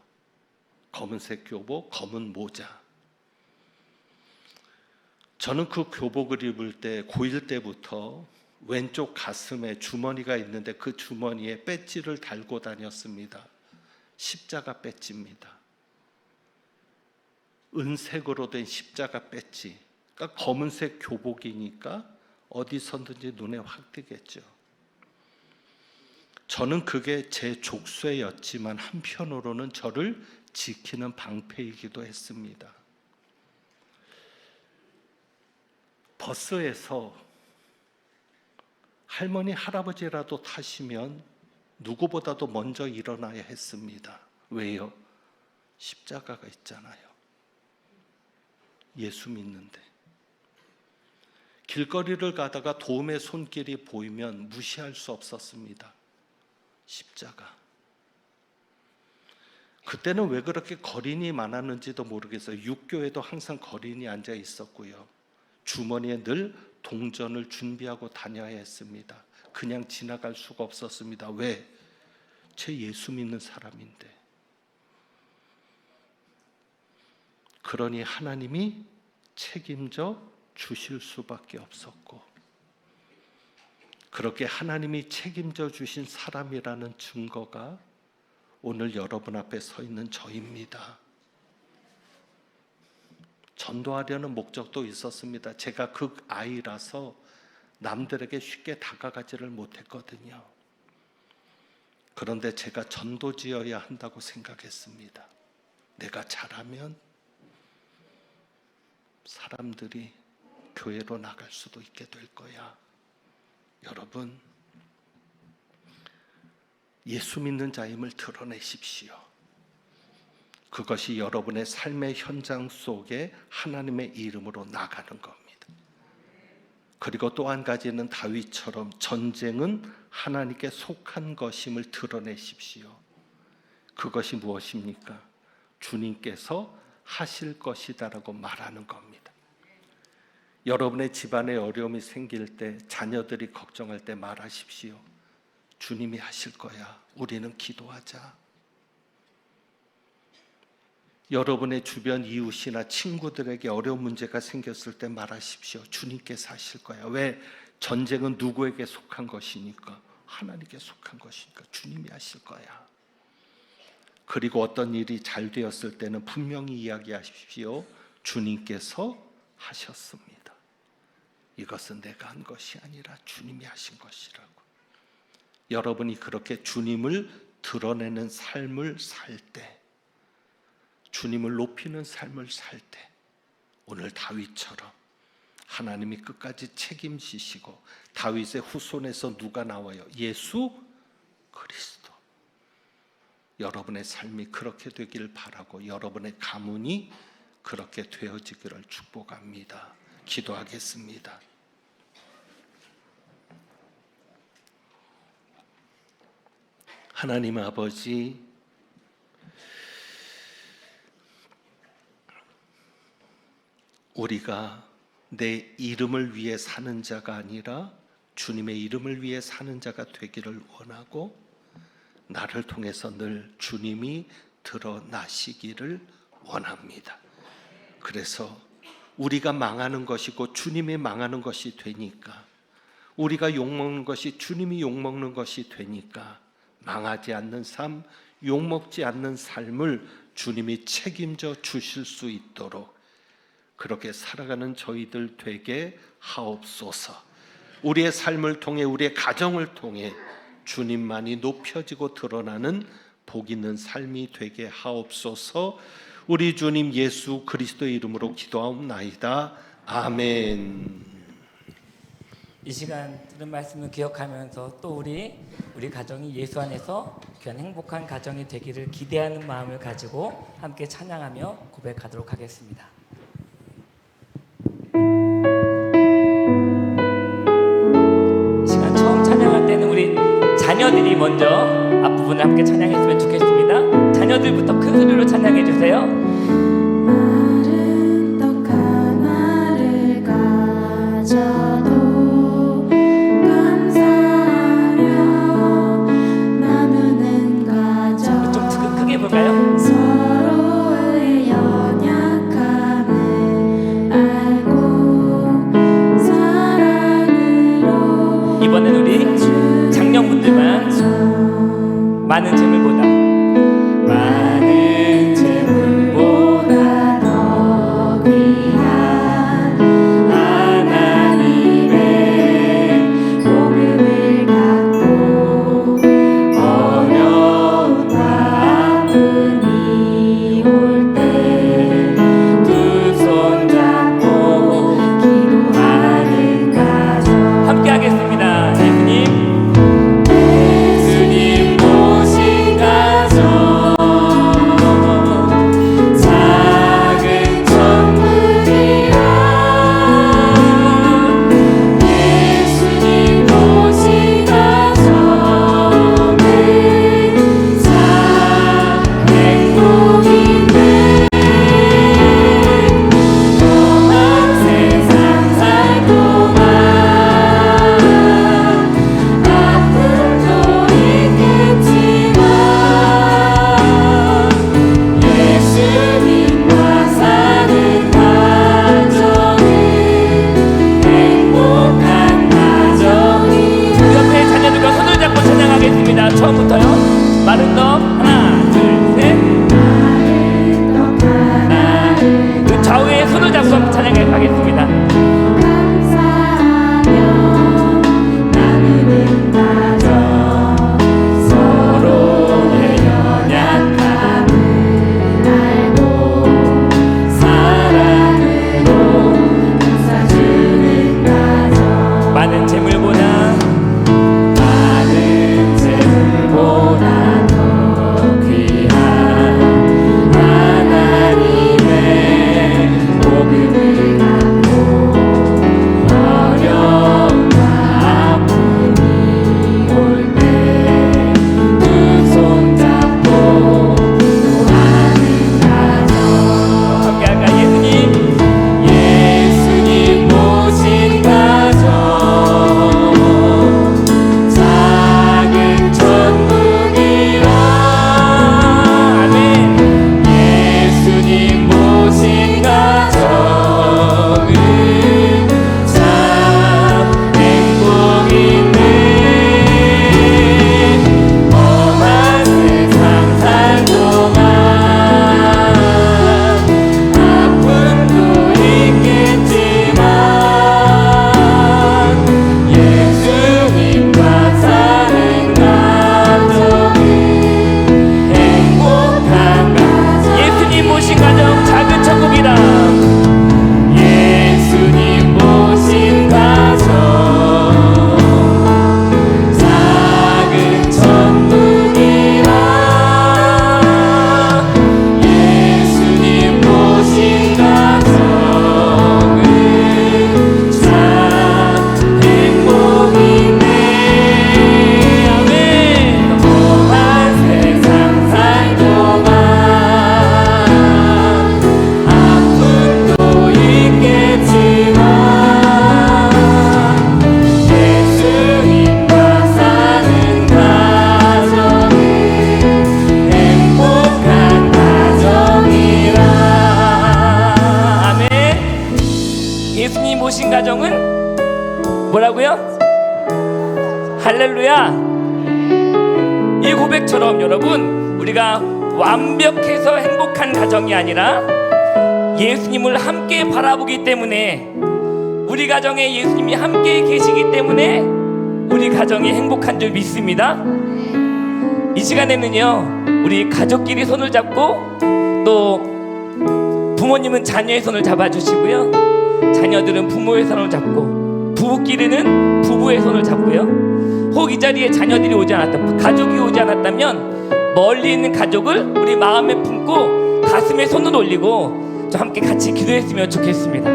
검은색 교복, 검은 모자. 저는 그 교복을 입을 때 고1 때부터 왼쪽 가슴에 주머니가 있는데 그 주머니에 배지를 달고 다녔습니다. 십자가 배지입니다. 은색으로 된 십자가 배지. 그러니까 검은색 교복이니까 어디서든지 눈에 확 띄겠죠. 저는 그게 제 족쇄였지만 한편으로는 저를 지키는 방패이기도 했습니다. 버스에서 할머니, 할아버지라도 타시면 누구보다도 먼저 일어나야 했습니다. 왜요? 십자가가 있잖아요. 예수 믿는데. 길거리를 가다가 도움의 손길이 보이면 무시할 수 없었습니다. 십자가. 그때는 왜 그렇게 거린이 많았는지도 모르겠어요. 육교에도 항상 거린이 앉아 있었고요. 주머니에 늘 동전을 준비하고 다녀야 했습니다. 그냥 지나갈 수가 없었습니다. 왜? 제 예수 믿는 사람인데. 그러니 하나님이 책임져 주실 수밖에 없었고, 그렇게 하나님이 책임져 주신 사람이라는 증거가 오늘 여러분 앞에 서 있는 저입니다. 전도하려는 목적도 있었습니다. 제가 극아이라서 남들에게 쉽게 다가가지를 못했거든요. 그런데 제가 전도지어야 한다고 생각했습니다. 내가 잘하면 사람들이 교회로 나갈 수도 있게 될 거야. 여러분, 예수 믿는 자임을 드러내십시오. 그것이 여러분의 삶의 현장 속에 하나님의 이름으로 나가는 겁니다. 그리고 또 한 가지는 다윗처럼 전쟁은 하나님께 속한 것임을 드러내십시오. 그것이 무엇입니까? 주님께서 하실 것이다라고 말하는 겁니다. 여러분의 집안에 어려움이 생길 때, 자녀들이 걱정할 때 말하십시오. 주님이 하실 거야. 우리는 기도하자. 여러분의 주변 이웃이나 친구들에게 어려운 문제가 생겼을 때 말하십시오. 주님께서 하실 거야. 왜? 전쟁은 누구에게 속한 것이니까? 하나님께 속한 것이니까 주님이 하실 거야. 그리고 어떤 일이 잘 되었을 때는 분명히 이야기하십시오. 주님께서 하셨습니다. 이것은 내가 한 것이 아니라 주님이 하신 것이라고. 여러분이 그렇게 주님을 드러내는 삶을 살 때, 주님을 높이는 삶을 살 때, 오늘 다윗처럼 하나님이 끝까지 책임지시고, 다윗의 후손에서 누가 나와요? 예수 그리스도. 여러분의 삶이 그렇게 되기를 바라고, 여러분의 가문이 그렇게 되어지기를 축복합니다. 기도하겠습니다. 하나님 아버지, 우리가 내 이름을 위해 사는 자가 아니라 주님의 이름을 위해 사는 자가 되기를 원하고, 나를 통해서 늘 주님이 드러나시기를 원합니다. 그래서 우리가 망하는 것이고 주님이 망하는 것이 되니까, 우리가 욕먹는 것이 주님이 욕먹는 것이 되니까, 망하지 않는 삶, 욕먹지 않는 삶을 주님이 책임져 주실 수 있도록 그렇게 살아가는 저희들 되게 하옵소서. 우리의 삶을 통해, 우리의 가정을 통해 주님만이 높여지고 드러나는 복 있는 삶이 되게 하옵소서. 우리 주님 예수 그리스도의 이름으로 기도하옵나이다. 아멘. 이 시간 들은 말씀을 기억하면서 또 우리 가정이 예수 안에서 귀한 행복한 가정이 되기를 기대하는 마음을 가지고 함께 찬양하며 고백하도록 하겠습니다. 이 시간 처음 찬양할 때는 우리 자녀들이 먼저 앞부분을 함께 찬양했으면 좋겠습니다. 자녀들부터 큰 소리로 찬양해 주세요. 마른 떡 하나를 가져도 감사하며 나누는 가정, 좀 크게 볼까요? 서로의 연약함을 알고 사랑으로 이번엔 우리 장년분들만 많은 재물보다 더 귀한 하나님의 복음을 갖고 어려움과 아픔이 올 때 두 손 잡고 기도하는 가정, 함께 하겠습니다. 예수님 예수님 오신 아름다움 하나 둘셋 그 좌우에 손을 잡고 한번 찬양해 가겠습니다. 감사하며 나누는 가정 서로의 연약함을 알고 사랑으로 감싸주는 가정 많은 재물보다 많은 재물보다 더 귀한 하나님의 복음을 갖고 어려움과 아픔이 올 때 두 손 잡고 기도하는 가정 함께 할까? 예수님 모신 가정 작은 천국이라 아멘. 예수님 모신 가정은 참 행복이네 험한 세상 살 동안 아픔도 있겠지만 예수님과 사는 가정은 행복한 가정 예수님 모신 가정 작은 천국이라 예수님 모신 가정 작은 천국이라 예수님 모신 가정은 참 행복이네 아멘. 험한 세상 살 동안 아픔도 있겠지만 예수님과 사는 가정은 행복한 가정이라 아멘. 예수님 모신 가정은 뭐라고요? 할렐루야. 이 고백처럼 여러분 우리가 완벽해서 행복한 가정이 아니라 예수님을 함께 바라보기 때문에 우리 가정에 예수님이 함께 계시기 때문에 우리 가정이 행복한 줄 믿습니다. 이 시간에는요 우리 가족끼리 손을 잡고 또 부모님은 자녀의 손을 잡아주시고요 자녀들은 부모의 손을 잡고 부부끼리는 부부의 손을 잡고요 혹 이 자리에 자녀들이 오지 않았다면 가족이 오지 않았다면 멀리 있는 가족을 우리 마음에 품고 가슴에 손을 올리고 좀 함께 같이 기도했으면 좋겠습니다.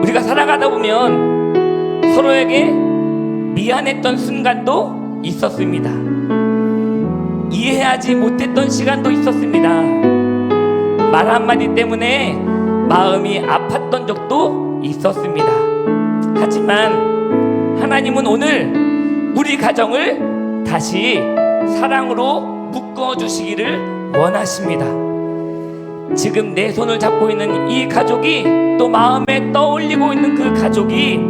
우리가 살아가다 보면 서로에게 미안했던 순간도 있었습니다. 이해하지 못했던 시간도 있었습니다. 말 한마디 때문에 마음이 아팠던 적도 있었습니다. 하지만 하나님은 오늘 우리 가정을 다시 사랑으로 묶어주시기를 원하십니다. 지금 내 손을 잡고 있는 이 가족이 또 마음에 떠올리고 있는 그 가족이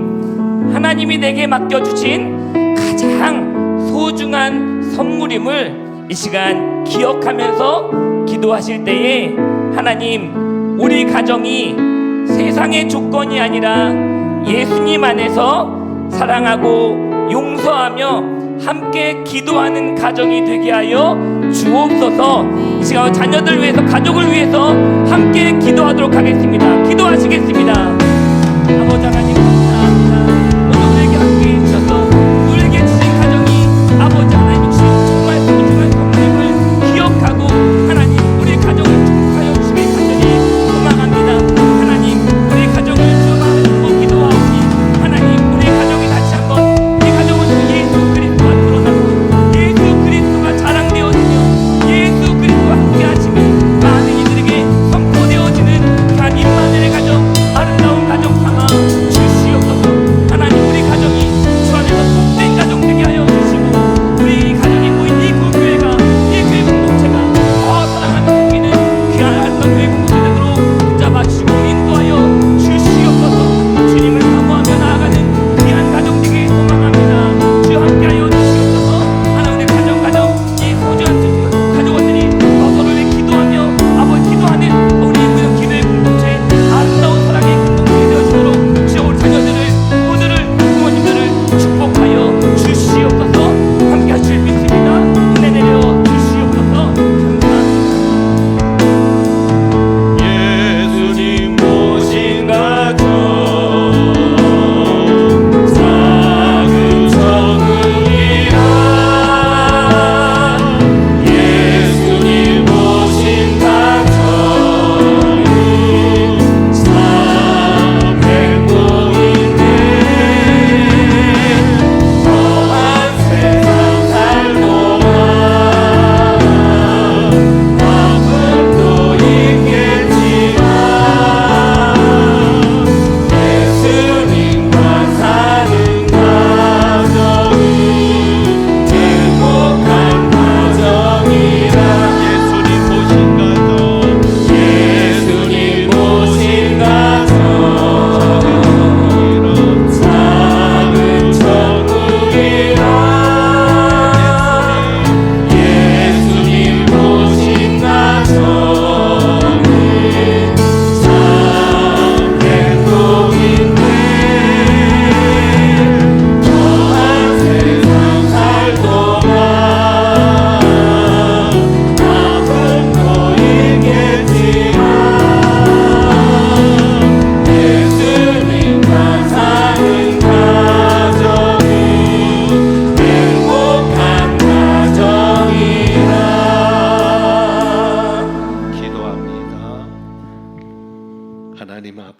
하나님이 내게 맡겨주신 가장 소중한 선물임을 이 시간 기억하면서 기도하실 때에 하나님 우리 가정이 세상의 조건이 아니라 예수님 안에서 사랑하고 용서하며 함께 기도하는 가정이 되게 하여 주옵소서. 이 시간 자녀들 위해서 가족을 위해서 함께 기도하도록 하겠습니다. 기도하시겠습니다. 아버지 하나님 감사합니다. 오늘 우리에게 함께 해주셔서 우리에게 주신 가정이 아버지 하나님 주신 정말 소중한 선물임을 기억하고 하나님 우리 가정을 축복하여 주시길 간절히 소망합니다. 하나님 우리 가정을 주마하고 기도하오니 하나님 우리 가정이 다시 한번 우리 가정은 예수 그리스도가 드러나고 예수 그리스도가 자랑되어지며 예수 그리스도와 함께 하심이 많은 이들에게 선포되어지는 한 임마누엘의 가정 아름다운 가정 삼아 주시옵소서.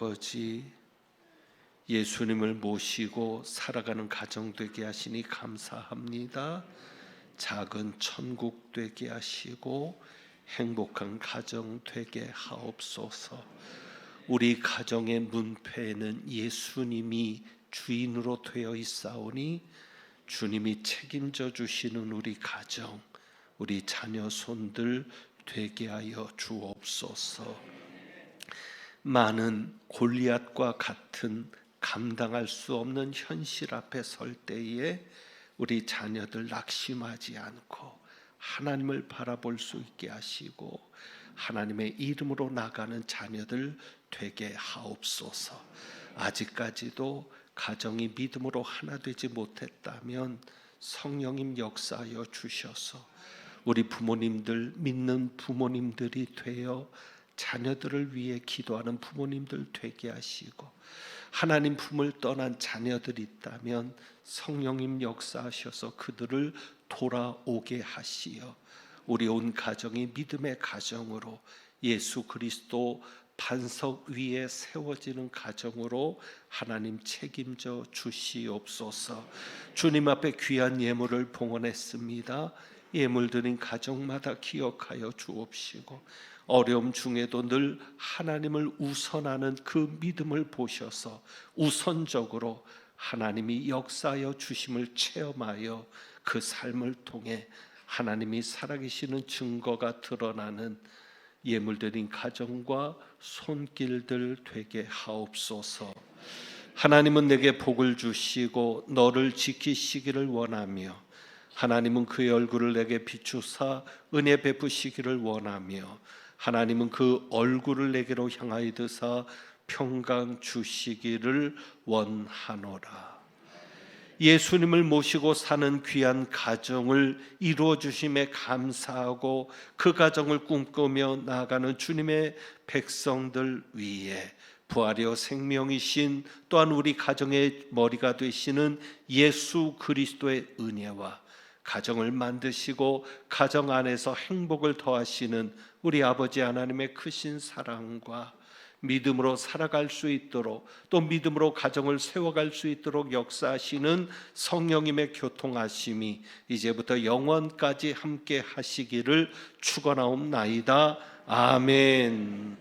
아버지, 예수님을 모시고 살아가는 가정 되게 하시니 감사합니다. 작은 천국 되게 하시고 행복한 가정 되게 하옵소서. 우리 가정의 문패에는 예수님이 주인으로 되어 있사오니 주님이 책임져 주시는 우리 가정, 우리 자녀 손들 되게 하여 주옵소서. 많은 골리앗과 같은 감당할 수 없는 현실 앞에 설 때에 우리 자녀들 낙심하지 않고 하나님을 바라볼 수 있게 하시고 하나님의 이름으로 나가는 자녀들 되게 하옵소서. 아직까지도 가정이 믿음으로 하나 되지 못했다면 성령님 역사하여 주셔서 우리 부모님들, 믿는 부모님들이 되어 자녀들을 위해 기도하는 부모님들 되게 하시고, 하나님 품을 떠난 자녀들이 있다면 성령님 역사하셔서 그들을 돌아오게 하시어 우리 온 가정이 믿음의 가정으로 예수 그리스도 반석 위에 세워지는 가정으로 하나님 책임져 주시옵소서. 주님 앞에 귀한 예물을 봉헌했습니다. 예물 드린 가정마다 기억하여 주옵시고 어려움 중에도 늘 하나님을 우선하는 그 믿음을 보셔서 우선적으로 하나님이 역사하여 주심을 체험하여 그 삶을 통해 하나님이 살아계시는 증거가 드러나는 예물 드린 가정과 손길들 되게 하옵소서. 하나님은 내게 복을 주시고 너를 지키시기를 원하며 하나님은 그의 얼굴을 내게 비추사 은혜 베푸시기를 원하며 하나님은 그 얼굴을 내게로 향하여 드사 평강 주시기를 원하노라. 예수님을 모시고 사는 귀한 가정을 이루어 주심에 감사하고 그 가정을 꿈꾸며 나아가는 주님의 백성들 위에 부활이요 생명이신 또한 우리 가정의 머리가 되시는 예수 그리스도의 은혜와 가정을 만드시고 가정 안에서 행복을 더하시는 우리 아버지 하나님의 크신 사랑과 믿음으로 살아갈 수 있도록 또 믿음으로 가정을 세워갈 수 있도록 역사하시는 성령님의 교통하심이 이제부터 영원까지 함께 하시기를 축원하옵나이다. 아멘.